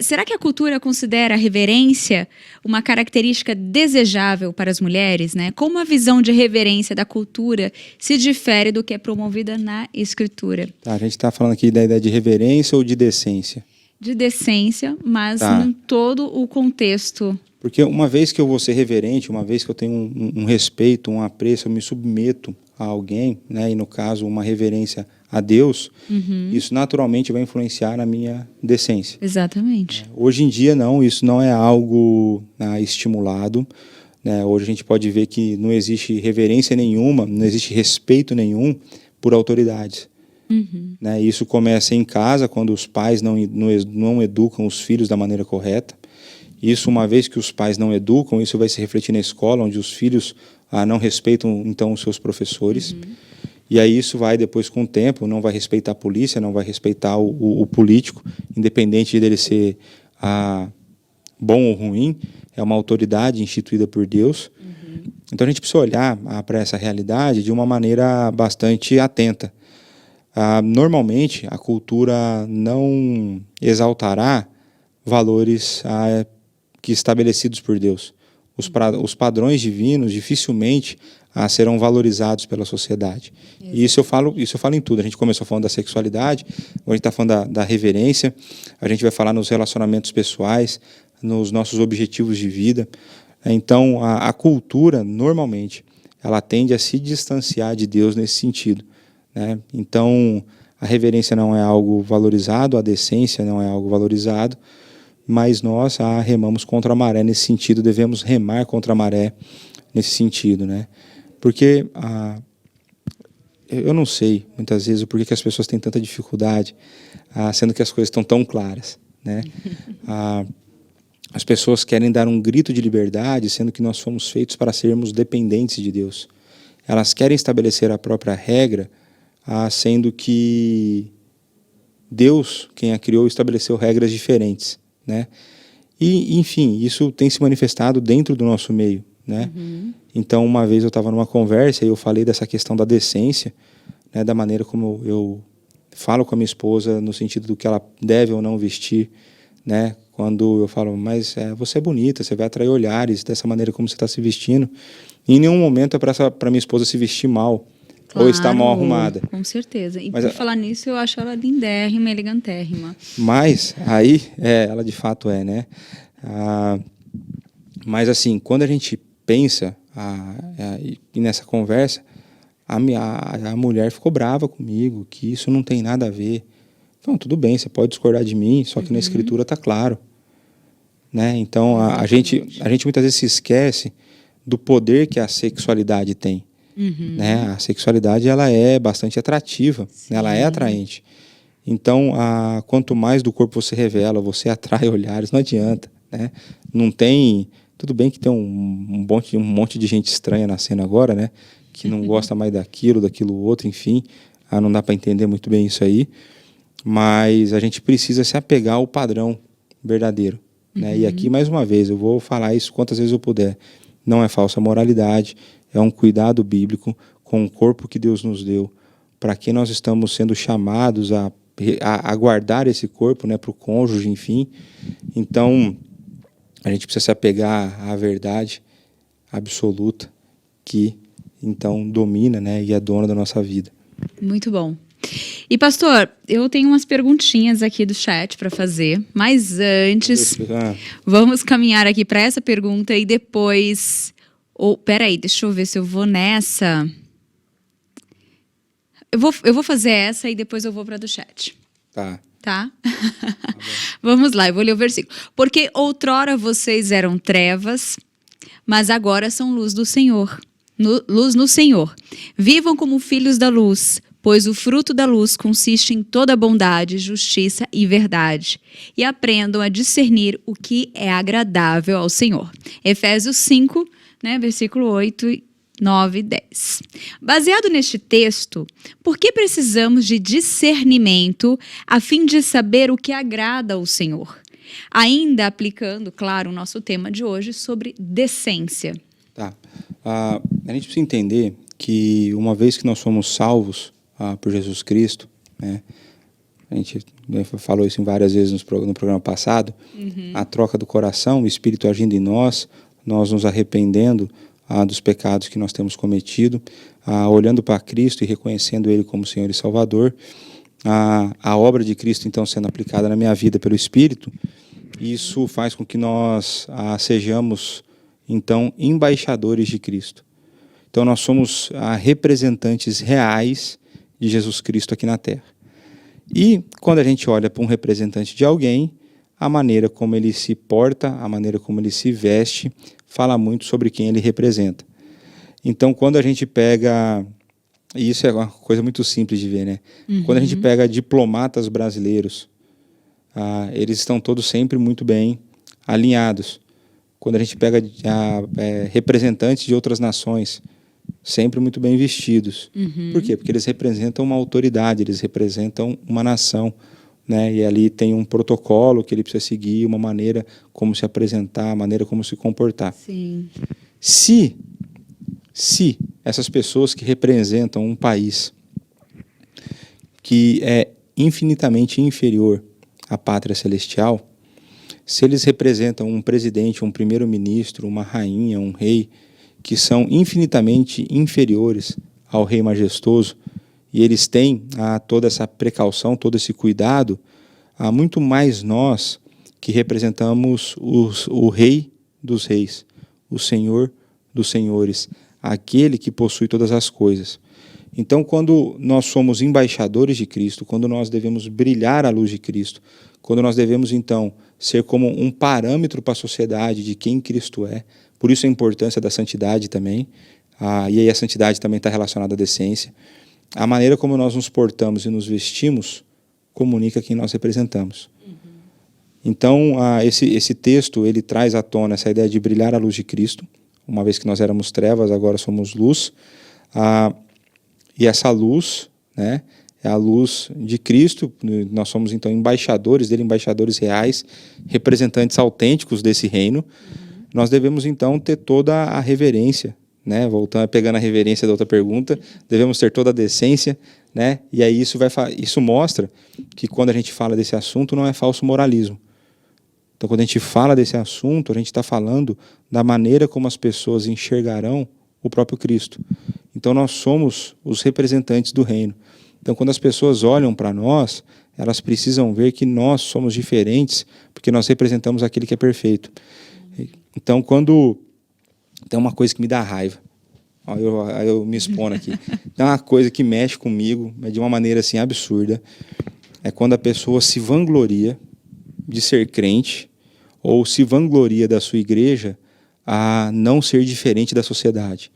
Será que a cultura considera a reverência uma característica desejável para as mulheres, né? Como a visão de reverência da cultura se difere do que é promovida na escritura? Tá, a gente está falando aqui da ideia de reverência ou de decência? De decência, mas em todo o contexto. Porque uma vez que eu vou ser reverente, uma vez que eu tenho um respeito, um apreço, eu me submeto a alguém, né? E no caso uma reverência a Deus, isso naturalmente vai influenciar na minha decência. Exatamente. Hoje em dia não, isso não é algo estimulado, né? Hoje a gente pode ver que não existe reverência nenhuma, não existe respeito nenhum por autoridades. Né? Isso começa em casa, quando os pais não educam os filhos da maneira correta. Isso, uma vez que os pais não educam, isso vai se refletir na escola, onde os filhos não respeitam então os seus professores. E aí isso vai depois com o tempo, não vai respeitar a polícia, não vai respeitar o político, independente dele ser bom ou ruim, é uma autoridade instituída por Deus. Então a gente precisa olhar para essa realidade de uma maneira bastante atenta. Normalmente a cultura não exaltará valores que estabelecidos por Deus. Os padrões divinos dificilmente serão valorizados pela sociedade. E isso eu falo em tudo. A gente começou falando da sexualidade, hoje a gente está falando da reverência, a gente vai falar nos relacionamentos pessoais, nos nossos objetivos de vida. Então, a cultura, normalmente, ela tende a se distanciar de Deus nesse sentido, né? Então, a reverência não é algo valorizado, a decência não é algo valorizado, mas nós remamos contra a maré nesse sentido, devemos remar contra a maré nesse sentido, né? Porque eu não sei, muitas vezes, por que as pessoas têm tanta dificuldade, sendo que as coisas estão tão claras, né? As pessoas querem dar um grito de liberdade, sendo que nós fomos feitos para sermos dependentes de Deus. Elas querem estabelecer a própria regra, sendo que Deus, quem a criou, estabeleceu regras diferentes, né? E, enfim, isso tem se manifestado dentro do nosso meio, né? Então, uma vez eu estava numa conversa e eu falei dessa questão da decência, né, da maneira como eu falo com a minha esposa no sentido do que ela deve ou não vestir, né? Quando eu falo, mas você é bonita, você vai atrair olhares dessa maneira como você está se vestindo. E em nenhum momento é para minha esposa se vestir mal, claro, ou estar mal arrumada. Com certeza. E por falar nisso, eu acho ela lindérrima, elegantérrima. Mas aí, ela de fato é, né? Mas assim, quando a gente pensa e nessa conversa, a mulher ficou brava comigo, que isso não tem nada a ver. Então, tudo bem, você pode discordar de mim, só que na escritura está claro, né? Então, a gente muitas vezes se esquece do poder que a sexualidade tem. Né? A sexualidade, ela é bastante atrativa, né? Ela é atraente. Então, quanto mais do corpo você revela, você atrai olhares, não adianta, né? Não tem... Tudo bem que tem um monte de gente estranha na cena agora, né? Que não gosta mais daquilo outro, enfim. Não dá para entender muito bem isso aí. Mas a gente precisa se apegar ao padrão verdadeiro, né? E aqui, mais uma vez, eu vou falar isso quantas vezes eu puder. Não é falsa moralidade, é um cuidado bíblico com o corpo que Deus nos deu, para que nós estamos sendo chamados a guardar esse corpo, né, para o cônjuge, enfim. Então, a gente precisa se apegar à verdade absoluta que, então, domina, né, e é dona da nossa vida. Muito bom. E, pastor, eu tenho umas perguntinhas aqui do chat para fazer, mas antes, vamos caminhar aqui para essa pergunta e depois... peraí, deixa eu ver se eu vou nessa. Eu vou fazer essa e depois eu vou para a do chat. Tá? Vamos lá, eu vou ler o versículo. Porque outrora vocês eram trevas, mas agora são luz do Senhor. Luz no Senhor. Vivam como filhos da luz, pois o fruto da luz consiste em toda bondade, justiça e verdade. E aprendam a discernir o que é agradável ao Senhor. Efésios 5, né, versículo 8 9 e 10. Baseado neste texto, por que precisamos de discernimento a fim de saber o que agrada ao Senhor? Ainda aplicando, claro, o nosso tema de hoje sobre decência. Tá. A gente precisa entender que uma vez que nós somos salvos por Jesus Cristo, né, a gente falou isso várias vezes no programa passado, a troca do coração, o Espírito agindo em nós nos arrependendo dos pecados que nós temos cometido, olhando para Cristo e reconhecendo Ele como Senhor e Salvador, a obra de Cristo então sendo aplicada na minha vida pelo Espírito, isso faz com que nós sejamos então embaixadores de Cristo. Então nós somos representantes reais de Jesus Cristo aqui na Terra. E quando a gente olha para um representante de alguém, a maneira como ele se porta, a maneira como ele se veste, fala muito sobre quem ele representa. Então, quando a gente pega... E isso é uma coisa muito simples de ver, né? Quando a gente pega diplomatas brasileiros, eles estão todos sempre muito bem alinhados. Quando a gente pega representantes de outras nações, sempre muito bem vestidos. Por quê? Porque eles representam uma autoridade, eles representam uma nação, né? E ali tem um protocolo que ele precisa seguir, uma maneira como se apresentar, a maneira como se comportar. Sim. Se essas pessoas que representam um país que é infinitamente inferior à pátria celestial, se eles representam um presidente, um primeiro-ministro, uma rainha, um rei, que são infinitamente inferiores ao Rei Majestoso, e eles têm toda essa precaução, todo esse cuidado, muito mais nós que representamos o Rei dos Reis, o Senhor dos Senhores, aquele que possui todas as coisas. Então, quando nós somos embaixadores de Cristo, quando nós devemos brilhar a luz de Cristo, quando nós devemos, então, ser como um parâmetro para a sociedade de quem Cristo é, por isso a importância da santidade também, e aí a santidade também está relacionada à decência. A maneira como nós nos portamos e nos vestimos comunica quem nós representamos. Então, esse texto ele traz à tona essa ideia de brilhar a luz de Cristo, uma vez que nós éramos trevas, agora somos luz, e essa luz, né, é a luz de Cristo. Nós somos então embaixadores dele, embaixadores reais, representantes autênticos desse reino. Nós devemos então ter toda a reverência, né? Voltando, pegando a reverência da outra pergunta, devemos ter toda a decência, né? E aí isso mostra que quando a gente fala desse assunto não é falso moralismo. Então, quando a gente fala desse assunto, a gente está falando da maneira como as pessoas enxergarão o próprio Cristo. Então, nós somos os representantes do reino. Então, quando as pessoas olham para nós, elas precisam ver que nós somos diferentes, porque nós representamos aquele que é perfeito. Então, quando tem uma coisa que me dá raiva, eu me expondo aqui, tem uma coisa que mexe comigo, mas de uma maneira assim absurda, é quando a pessoa se vangloria de ser crente ou se vangloria da sua igreja a não ser diferente da sociedade,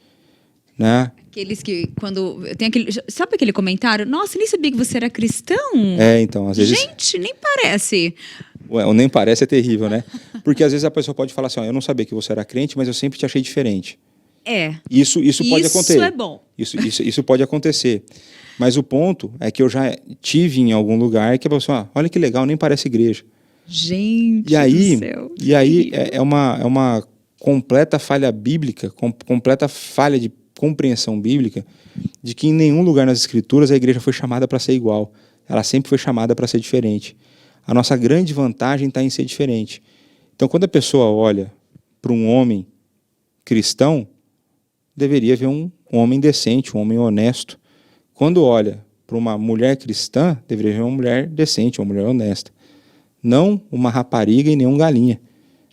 né? Aqueles que, quando tem sabe aquele comentário? Nossa, nem sabia que você era cristão. Então, às vezes... Gente, nem parece. O nem parece é terrível, né? Porque às vezes a pessoa pode falar assim, eu não sabia que você era crente, mas eu sempre te achei diferente. Isso pode acontecer. Isso é bom. Isso pode acontecer. Mas o ponto é que eu já tive em algum lugar que a pessoa, olha que legal, nem parece igreja. Gente do céu. E aí é uma completa falha bíblica, completa falha de compreensão bíblica, de que em nenhum lugar nas Escrituras a igreja foi chamada para ser igual. Ela sempre foi chamada para ser diferente. A nossa grande vantagem está em ser diferente. Então, quando a pessoa olha para um homem cristão, deveria ver um homem decente, um homem honesto. Quando olha para uma mulher cristã, deveria ver uma mulher decente, uma mulher honesta. Não uma rapariga e nem um galinha.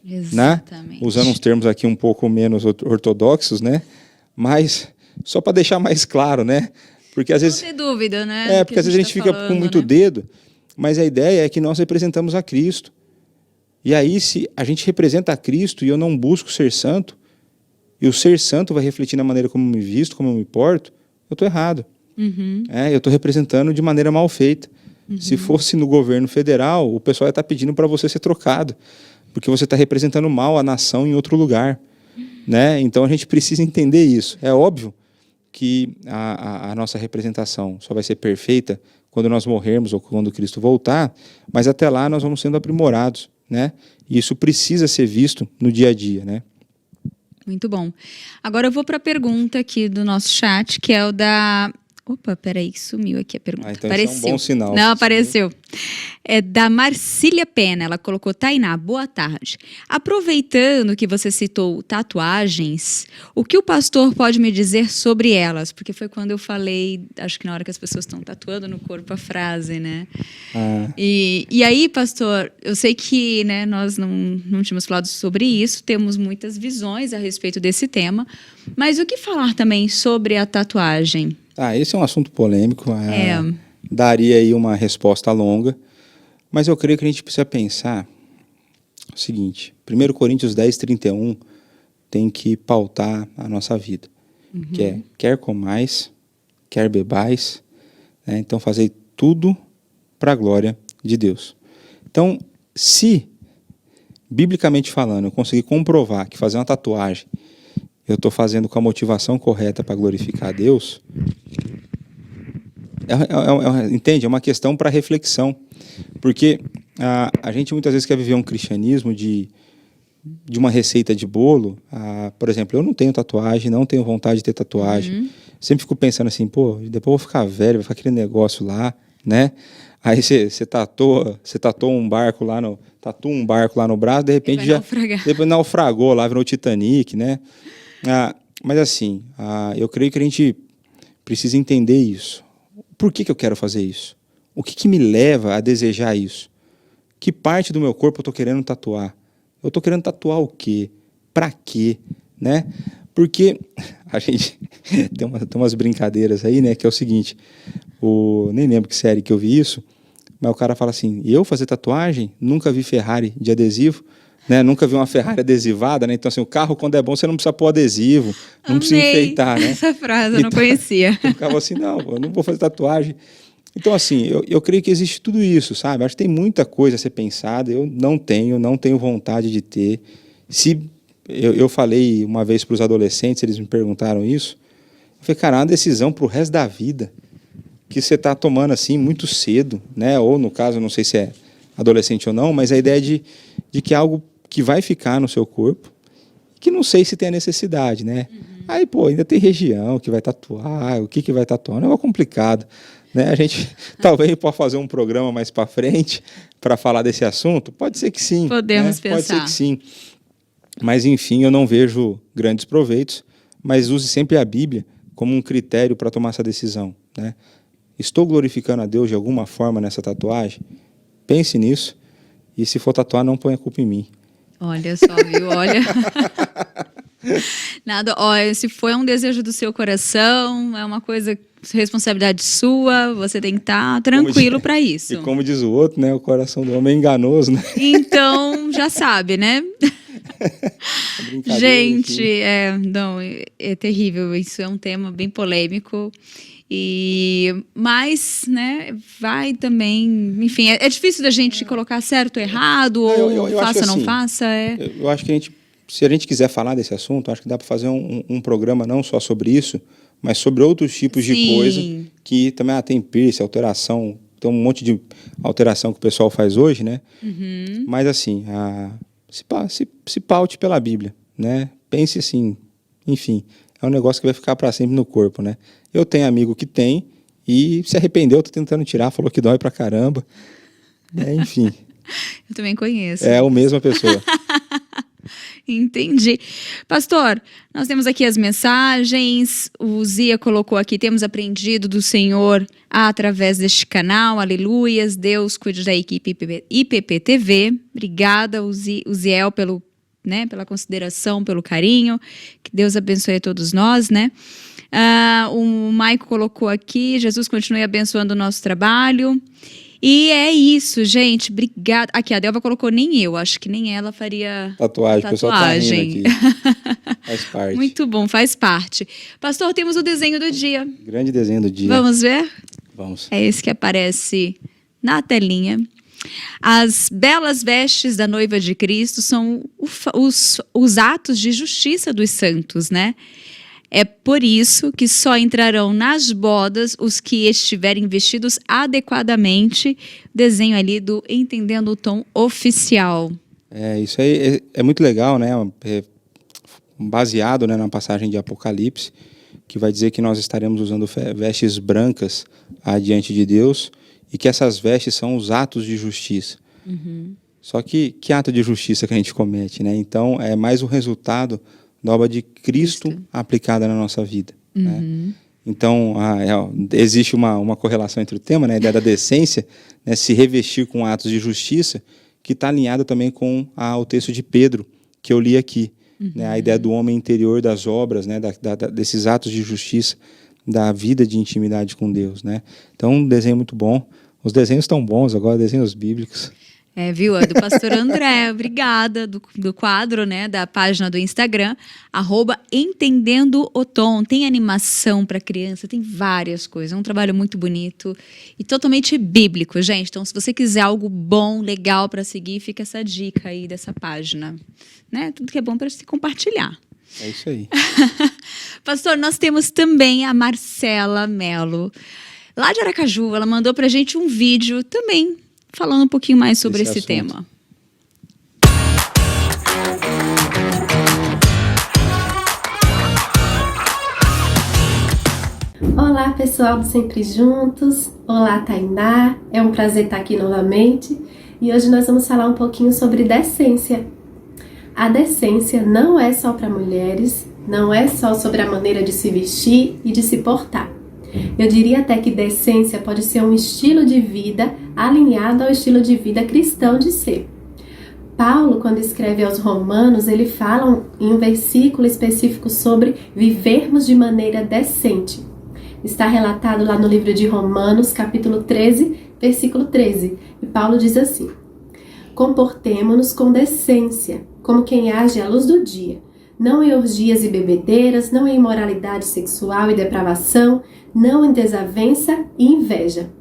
Exatamente. Né? Usando uns termos aqui um pouco menos ortodoxos, né? Mas só para deixar mais claro, né? Porque às vezes... Não ter dúvida, né? Porque às vezes a gente fica com muito dedo, mas a ideia é que nós representamos a Cristo. E aí, se a gente representa a Cristo e eu não busco ser santo, e o ser santo vai refletir na maneira como eu me visto, como eu me porto, eu estou errado. Eu estou representando de maneira mal feita. Se fosse no governo federal, o pessoal ia estar pedindo para você ser trocado, porque você está representando mal a nação em outro lugar. né? Então a gente precisa entender isso. É óbvio que a nossa representação só vai ser perfeita quando nós morrermos ou quando Cristo voltar, mas até lá nós vamos sendo aprimorados, né? E isso precisa ser visto no dia a dia, né? Muito bom. Agora eu vou para a pergunta aqui do nosso chat, que é o da... Opa, peraí, sumiu aqui a pergunta. Então apareceu. Isso é um bom sinal. Não, apareceu. É da Marcília Pena. Ela colocou: Tainá, boa tarde. Aproveitando que você citou tatuagens, o que o pastor pode me dizer sobre elas? Porque foi quando eu falei, acho que na hora que as pessoas estão tatuando no corpo a frase, né? E aí, pastor, eu sei que, né, nós não tínhamos falado sobre isso, temos muitas visões a respeito desse tema, mas o que falar também sobre a tatuagem? Esse é um assunto polêmico. Daria aí uma resposta longa, mas eu creio que a gente precisa pensar o seguinte: 1 Coríntios 10:31 tem que pautar a nossa vida. Que é: quer comais, quer bebais, né? Então fazei tudo para a glória de Deus. Então, se, biblicamente falando, eu conseguir comprovar que fazer uma tatuagem eu estou fazendo com a motivação correta para glorificar a Deus, entende? É uma questão para reflexão. Porque a gente muitas vezes quer viver um cristianismo de uma receita de bolo. Por exemplo, eu não tenho tatuagem, não tenho vontade de ter tatuagem. Sempre fico pensando assim, pô, depois eu vou ficar velho, vai ficar aquele negócio lá, né? Aí você tatua um barco lá no braço, de repente depois naufragou lá, virou Titanic, né? Mas assim, eu creio que a gente precisa entender isso. Por que eu quero fazer isso? O que me leva a desejar isso? Que parte do meu corpo eu estou querendo tatuar? Eu estou querendo tatuar o quê? Para quê? Né? Porque a gente tem umas brincadeiras aí, né? Que é o seguinte, nem lembro que série que eu vi isso, mas o cara fala assim: eu fazer tatuagem? Nunca vi Ferrari de adesivo. Né? Nunca vi uma Ferrari adesivada, né? Então, assim, o carro, quando é bom, você não precisa pôr adesivo, não precisa enfeitar, né? Essa frase eu não conhecia. Eu ficava assim, não, eu não vou fazer tatuagem. Então, assim, eu creio que existe tudo isso, sabe? Acho que tem muita coisa a ser pensada, eu não tenho vontade de ter. Eu falei uma vez para os adolescentes, eles me perguntaram isso, eu falei, cara, é uma decisão para o resto da vida, que você está tomando, assim, muito cedo, né? Ou, no caso, não sei se é adolescente ou não, mas a ideia de que é algo que vai ficar no seu corpo, que não sei se tem a necessidade, né? Aí, pô, ainda tem região que vai tatuar, o que vai tatuar, não é complicado, né? A gente talvez possa fazer um programa mais para frente para falar desse assunto, pode ser que sim. Podemos né? pensar. Pode ser que sim. Mas, enfim, eu não vejo grandes proveitos, mas use sempre a Bíblia como um critério para tomar essa decisão, né? Estou glorificando a Deus de alguma forma nessa tatuagem? Pense nisso. E se for tatuar, não ponha a culpa em mim. Olha só, viu? Olha. Nada, olha, se foi um desejo do seu coração, é uma coisa, responsabilidade sua, você tem que estar tranquilo para isso. E como diz o outro, né? O coração do homem é enganoso, né? Então, já sabe, né? Gente, é terrível. Isso é um tema bem polêmico. Mas, né, vai também... Enfim, é difícil da gente colocar certo ou errado, ou faça ou não faça. Eu acho que se a gente quiser falar desse assunto, acho que dá para fazer um programa não só sobre isso, mas sobre outros tipos de coisa que também tem piercing, alteração, tem um monte de alteração que o pessoal faz hoje, né? Mas assim, se paute pela Bíblia, né? Pense assim, enfim, é um negócio que vai ficar para sempre no corpo, né? Eu tenho amigo que tem e se arrependeu, tô tentando tirar, falou que dói pra caramba. Enfim. Eu também conheço. É a mesma pessoa. Entendi. Pastor, nós temos aqui as mensagens, o Zia colocou aqui, temos aprendido do Senhor através deste canal, aleluias, Deus cuide da equipe IPP-TV. Obrigada, Uziel, pela consideração, pelo carinho, que Deus abençoe a todos nós, né? O Maico colocou aqui, Jesus continue abençoando o nosso trabalho. E é isso, gente, obrigada. Aqui, a Delva colocou nem eu, acho que nem ela faria tatuagem. O pessoal tá rindo aqui. Faz parte. Muito bom, faz parte. Pastor, temos o desenho do dia. Grande desenho do dia. Vamos ver? Vamos. É esse que aparece na telinha. As belas vestes da noiva de Cristo são os atos de justiça dos santos, né? É por isso que só entrarão nas bodas os que estiverem vestidos adequadamente. Desenho ali do Entendendo o Tom Oficial. Isso aí é muito legal, né? Baseado, né, na passagem de Apocalipse, que vai dizer que nós estaremos usando vestes brancas diante de Deus e que essas vestes são os atos de justiça. Só que ato de justiça que a gente comete, né? Então, é mais o resultado da obra de Cristo aplicada na nossa vida. Né? Então, existe uma correlação entre o tema, né, a ideia da decência, né, se revestir com atos de justiça, que está alinhado também com o texto de Pedro, que eu li aqui. Né, a ideia do homem interior das obras, né, desses atos de justiça, da vida de intimidade com Deus. Né? Então, um desenho muito bom. Os desenhos estão bons agora, desenhos bíblicos. Viu? É do pastor André, obrigada, do quadro, né, da página do Instagram, @Entendendo o Tom. Tem animação para criança, tem várias coisas, é um trabalho muito bonito e totalmente bíblico, gente. Então, se você quiser algo bom, legal para seguir, fica essa dica aí dessa página, né? Tudo que é bom para se compartilhar. É isso aí. Pastor, nós temos também a Marcela Mello, lá de Aracaju. Ela mandou pra gente um vídeo também, falando um pouquinho mais sobre esse tema. Olá, pessoal do Sempre Juntos. Olá, Tainá. É um prazer estar aqui novamente. E hoje nós vamos falar um pouquinho sobre decência. A decência não é só para mulheres, não é só sobre a maneira de se vestir e de se portar. Eu diria até que decência pode ser um estilo de vida alinhado ao estilo de vida cristão de ser. Paulo, quando escreve aos Romanos, ele fala em um versículo específico sobre vivermos de maneira decente. Está relatado lá no livro de Romanos, capítulo 13, versículo 13. E Paulo diz assim: comportemo-nos com decência, como quem age à luz do dia, não em orgias e bebedeiras, não em imoralidade sexual e depravação, não em desavença e inveja.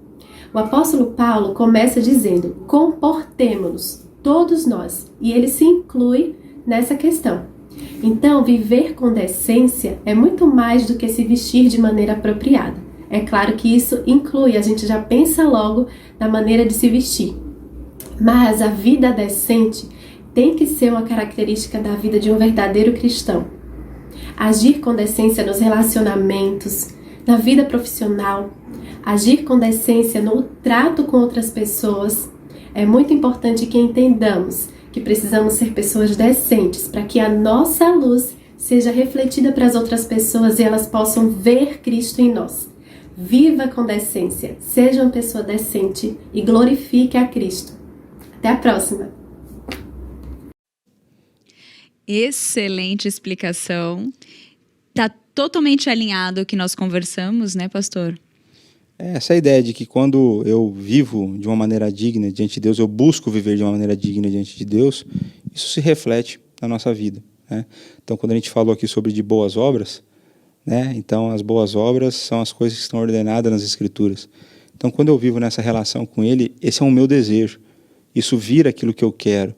O apóstolo Paulo começa dizendo: comportemo-nos, todos nós, e ele se inclui nessa questão. Então, viver com decência é muito mais do que se vestir de maneira apropriada. É claro que isso inclui, a gente já pensa logo na maneira de se vestir. Mas a vida decente tem que ser uma característica da vida de um verdadeiro cristão. Agir com decência nos relacionamentos, na vida profissional, agir com decência no trato com outras pessoas. É muito importante que entendamos que precisamos ser pessoas decentes para que a nossa luz seja refletida para as outras pessoas e elas possam ver Cristo em nós. Viva com decência, seja uma pessoa decente e glorifique a Cristo. Até a próxima! Excelente explicação. Está totalmente alinhado ao que nós conversamos, né, pastor? Essa ideia de que quando eu vivo de uma maneira digna diante de Deus, eu busco viver de uma maneira digna diante de Deus, isso se reflete na nossa vida. Né? Então, quando a gente falou aqui sobre de boas obras, né? Então as boas obras são as coisas que estão ordenadas nas Escrituras. Então, quando eu vivo nessa relação com Ele, esse é o meu desejo. Isso vira aquilo que eu quero.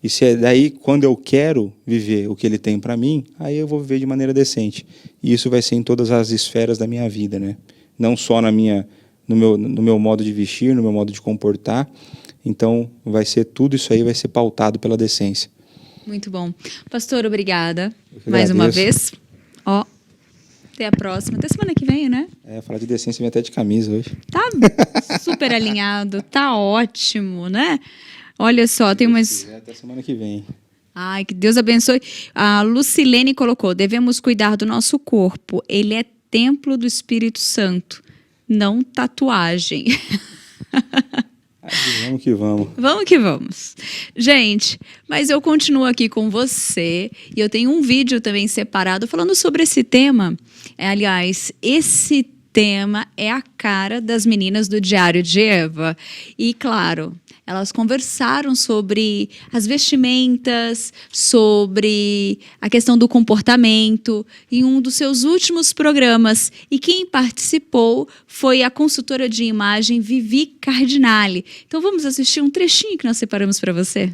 E se é daí, quando eu quero viver o que Ele tem para mim, aí eu vou viver de maneira decente. E isso vai ser em todas as esferas da minha vida, né? Não só no meu modo de vestir, no meu modo de comportar. Então, vai ser tudo isso aí vai ser pautado pela decência. Muito bom. Pastor, obrigada mais uma vez. Até a próxima. Até semana que vem, né? Falar de decência, vem até de camisa hoje. Tá super alinhado, tá ótimo, né? Olha só, tem umas... Até semana que vem. Ai, que Deus abençoe. A Lucilene colocou: devemos cuidar do nosso corpo. Ele é templo do Espírito Santo, não tatuagem. Vamos que vamos. Vamos que vamos. Gente, mas eu continuo aqui com você e eu tenho um vídeo também separado falando sobre esse tema. Aliás, esse tema é a cara das meninas do Diário de Eva. E, claro, elas conversaram sobre as vestimentas, sobre a questão do comportamento em um dos seus últimos programas. E quem participou foi a consultora de imagem Vivi Cardinale. Então vamos assistir um trechinho que nós separamos para você.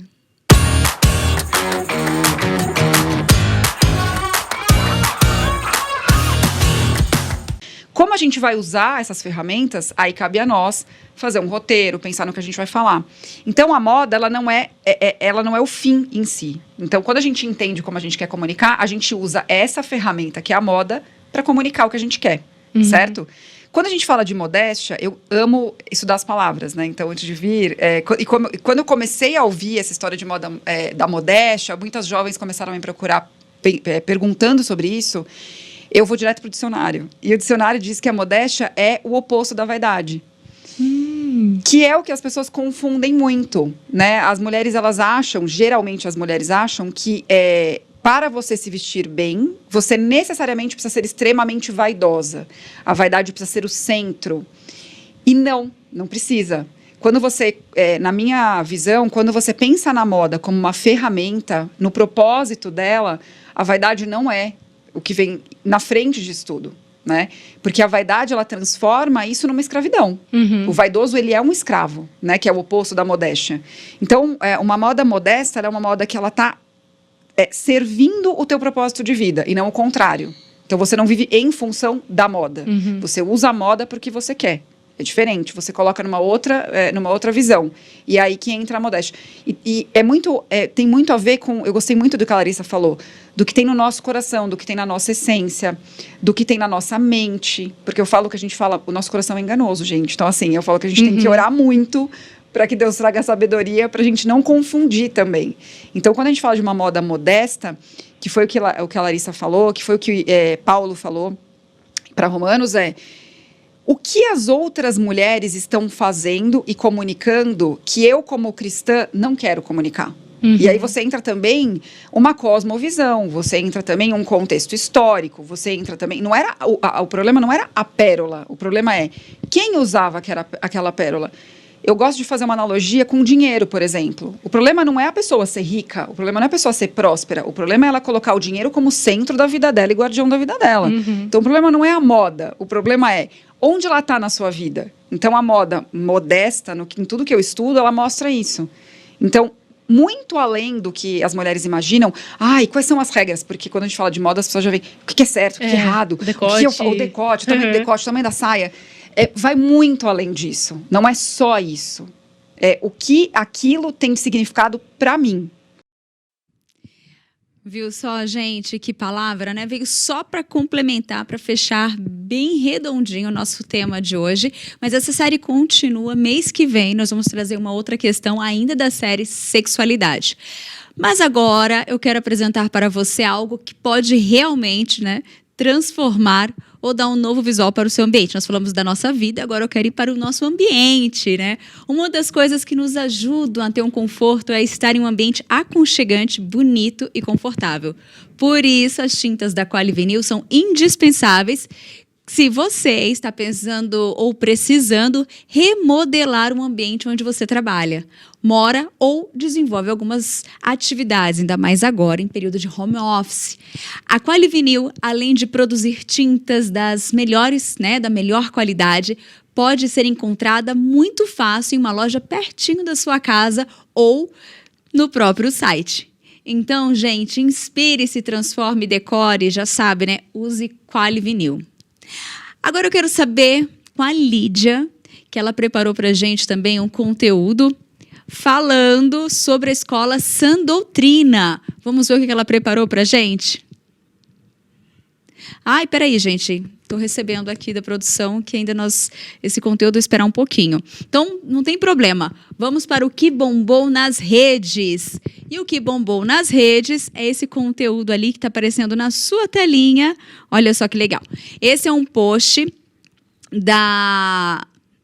Como a gente vai usar essas ferramentas, aí cabe a nós fazer um roteiro, pensar no que a gente vai falar. Então, a moda, ela não é o fim em si. Então, quando a gente entende como a gente quer comunicar, a gente usa essa ferramenta, que é a moda, para comunicar o que a gente quer, certo? Quando a gente fala de modéstia, eu amo estudar as palavras, né? Então, antes de vir, quando eu comecei a ouvir essa história de moda, da modéstia, muitas jovens começaram a me procurar perguntando sobre isso. Eu vou direto para o dicionário. E o dicionário diz que a modéstia é o oposto da vaidade. Que é o que as pessoas confundem muito, né? As mulheres, geralmente as mulheres acham que para você se vestir bem, você necessariamente precisa ser extremamente vaidosa. A vaidade precisa ser o centro. E não precisa. Quando você, na minha visão, quando você pensa na moda como uma ferramenta, no propósito dela, a vaidade não é o que vem na frente disso tudo, né? Porque a vaidade, ela transforma isso numa escravidão. O vaidoso, ele é um escravo, né? Que é o oposto da modéstia. Então, uma moda modesta, ela é uma moda que ela está servindo o teu propósito de vida, e não o contrário. Então, você não vive em função da moda. Você usa a moda porque você quer. É diferente, você coloca numa outra visão. E é aí que entra a modéstia. E tem muito a ver com... Eu gostei muito do que a Larissa falou. Do que tem no nosso coração, do que tem na nossa essência, do que tem na nossa mente. Porque eu falo que a gente fala... O nosso coração é enganoso, gente. Então, assim, eu falo que a gente tem que orar muito para que Deus traga sabedoria, para a gente não confundir também. Então, quando a gente fala de uma moda modesta, que foi o que a Larissa falou, que foi o que Paulo falou para Romanos, o que as outras mulheres estão fazendo e comunicando que eu, como cristã, não quero comunicar? E aí você entra também uma cosmovisão, você entra também um contexto histórico, você entra também... O problema não era a pérola, o problema é quem usava aquela pérola. Eu gosto de fazer uma analogia com dinheiro, por exemplo. O problema não é a pessoa ser rica, o problema não é a pessoa ser próspera, o problema é ela colocar o dinheiro como centro da vida dela e guardião da vida dela. Então, o problema não é a moda, o problema é onde ela está na sua vida. Então, a moda modesta, em tudo que eu estudo, ela mostra isso. Então, muito além do que as mulheres imaginam, quais são as regras? Porque quando a gente fala de moda, as pessoas já veem o que é certo, o que é errado, o decote, o tamanho do decote, o tamanho da saia. Vai muito além disso. Não é só isso. O que aquilo tem de significado para mim. Viu só, gente? Que palavra, né? Veio só para complementar, para fechar bem redondinho o nosso tema de hoje. Mas essa série continua. Mês que vem nós vamos trazer uma outra questão ainda da série Sexualidade. Mas agora eu quero apresentar para você algo que pode realmente, né, transformar ou dar um novo visual para o seu ambiente. Nós falamos da nossa vida, agora eu quero ir para o nosso ambiente, né? Uma das coisas que nos ajudam a ter um conforto é estar em um ambiente aconchegante, bonito e confortável. Por isso, as tintas da Quali-Vinil são indispensáveis se você está pensando ou precisando remodelar um ambiente onde você trabalha, mora ou desenvolve algumas atividades, ainda mais agora, em período de home office. A Quali-Vinil, além de produzir tintas das melhores, né, da melhor qualidade, pode ser encontrada muito fácil em uma loja pertinho da sua casa ou no próprio site. Então, gente, inspire-se, transforme, decore, já sabe, né? Use Quali-Vinil. Agora eu quero saber com a Lídia, que ela preparou pra gente também um conteúdo falando sobre a escola Sã Doutrina. Vamos ver o que ela preparou pra gente? Ai, peraí, gente. Estou recebendo aqui da produção que ainda esse conteúdo esperar um pouquinho. Então, não tem problema. Vamos para o que bombou nas redes. E o que bombou nas redes é esse conteúdo ali que está aparecendo na sua telinha. Olha só que legal. Esse é um post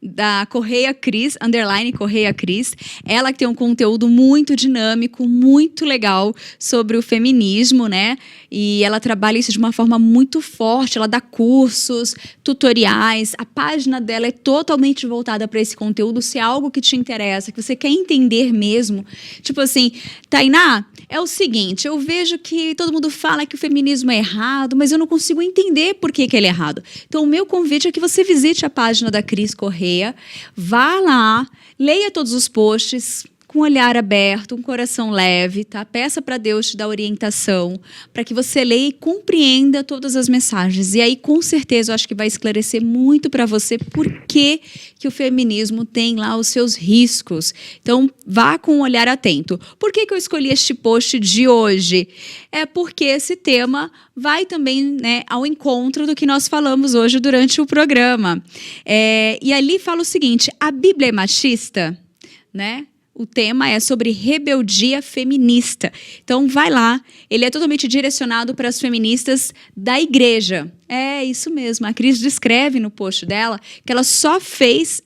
da Correia Cris, _ Correia Cris. Ela que tem um conteúdo muito dinâmico, muito legal sobre o feminismo, né? E ela trabalha isso de uma forma muito forte. Ela dá cursos, tutoriais. A página dela é totalmente voltada para esse conteúdo. Se é algo que te interessa, que você quer entender mesmo. Tipo assim, Tainá, é o seguinte, eu vejo que todo mundo fala que o feminismo é errado, mas eu não consigo entender por que ele é errado. Então, o meu convite é que você visite a página da Cris Correia, vá lá, leia todos os posts com um olhar aberto, um coração leve, tá? Peça para Deus te dar orientação, para que você leia e compreenda todas as mensagens. E aí, com certeza, eu acho que vai esclarecer muito para você por que o feminismo tem lá os seus riscos. Então, vá com um olhar atento. Por que eu escolhi este post de hoje? É porque esse tema vai também, né, ao encontro do que nós falamos hoje durante o programa. E ali fala o seguinte, a Bíblia é machista, né? O tema é sobre rebeldia feminista. Então, vai lá. Ele é totalmente direcionado para as feministas da igreja. É isso mesmo. A Cris descreve no post dela que ela só fez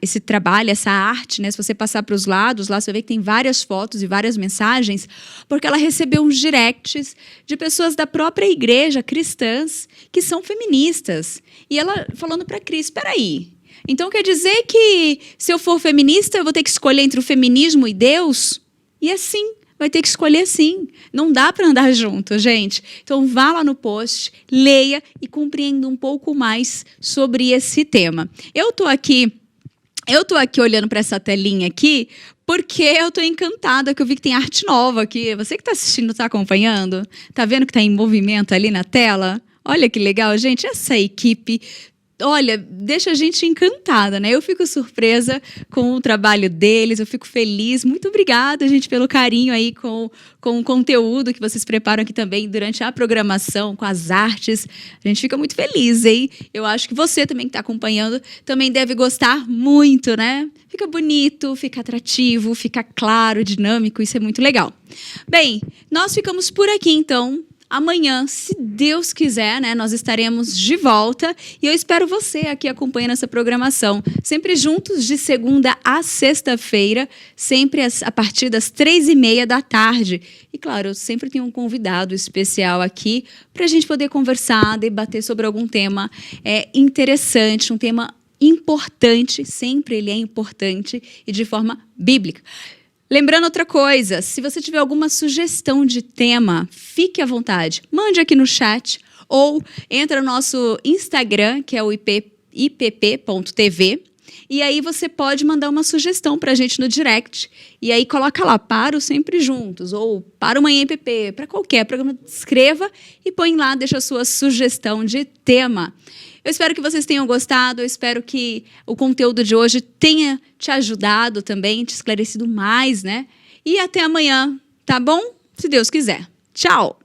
esse trabalho, essa arte, né? Se você passar para os lados, lá você vê que tem várias fotos e várias mensagens, porque ela recebeu uns directs de pessoas da própria igreja, cristãs, que são feministas. E ela falando para a Cris, espera aí. Então quer dizer que se eu for feminista, eu vou ter que escolher entre o feminismo e Deus? E assim, vai ter que escolher sim. Não dá para andar junto, gente. Então vá lá no post, leia e compreenda um pouco mais sobre esse tema. Eu tô aqui olhando para essa telinha aqui, porque eu tô encantada que eu vi que tem arte nova aqui. Você que está assistindo, está acompanhando? Tá vendo que está em movimento ali na tela? Olha que legal, gente. Essa equipe... Olha, deixa a gente encantada, né? Eu fico surpresa com o trabalho deles, eu fico feliz. Muito obrigada, gente, pelo carinho aí com o conteúdo que vocês preparam aqui também durante a programação, com as artes. A gente fica muito feliz, hein? Eu acho que você também que está acompanhando também deve gostar muito, né? Fica bonito, fica atrativo, fica claro, dinâmico, isso é muito legal. Bem, nós ficamos por aqui, então. Amanhã, se Deus quiser, né, nós estaremos de volta e eu espero você aqui acompanhando essa programação. Sempre juntos, de segunda a sexta-feira, sempre a partir das 3h30 da tarde. E claro, eu sempre tenho um convidado especial aqui para a gente poder conversar, debater sobre algum tema interessante, um tema importante, sempre ele é importante e de forma bíblica. Lembrando outra coisa, se você tiver alguma sugestão de tema, fique à vontade. Mande aqui no chat ou entra no nosso Instagram, que é o ipp.tv. E aí você pode mandar uma sugestão para a gente no direct. E aí coloca lá, para o Sempre Juntos, ou para o Manhã IPP, para qualquer programa. Escreva e põe lá, deixa a sua sugestão de tema. Eu espero que vocês tenham gostado, eu espero que o conteúdo de hoje tenha te ajudado também, te esclarecido mais, né? E até amanhã, tá bom? Se Deus quiser. Tchau!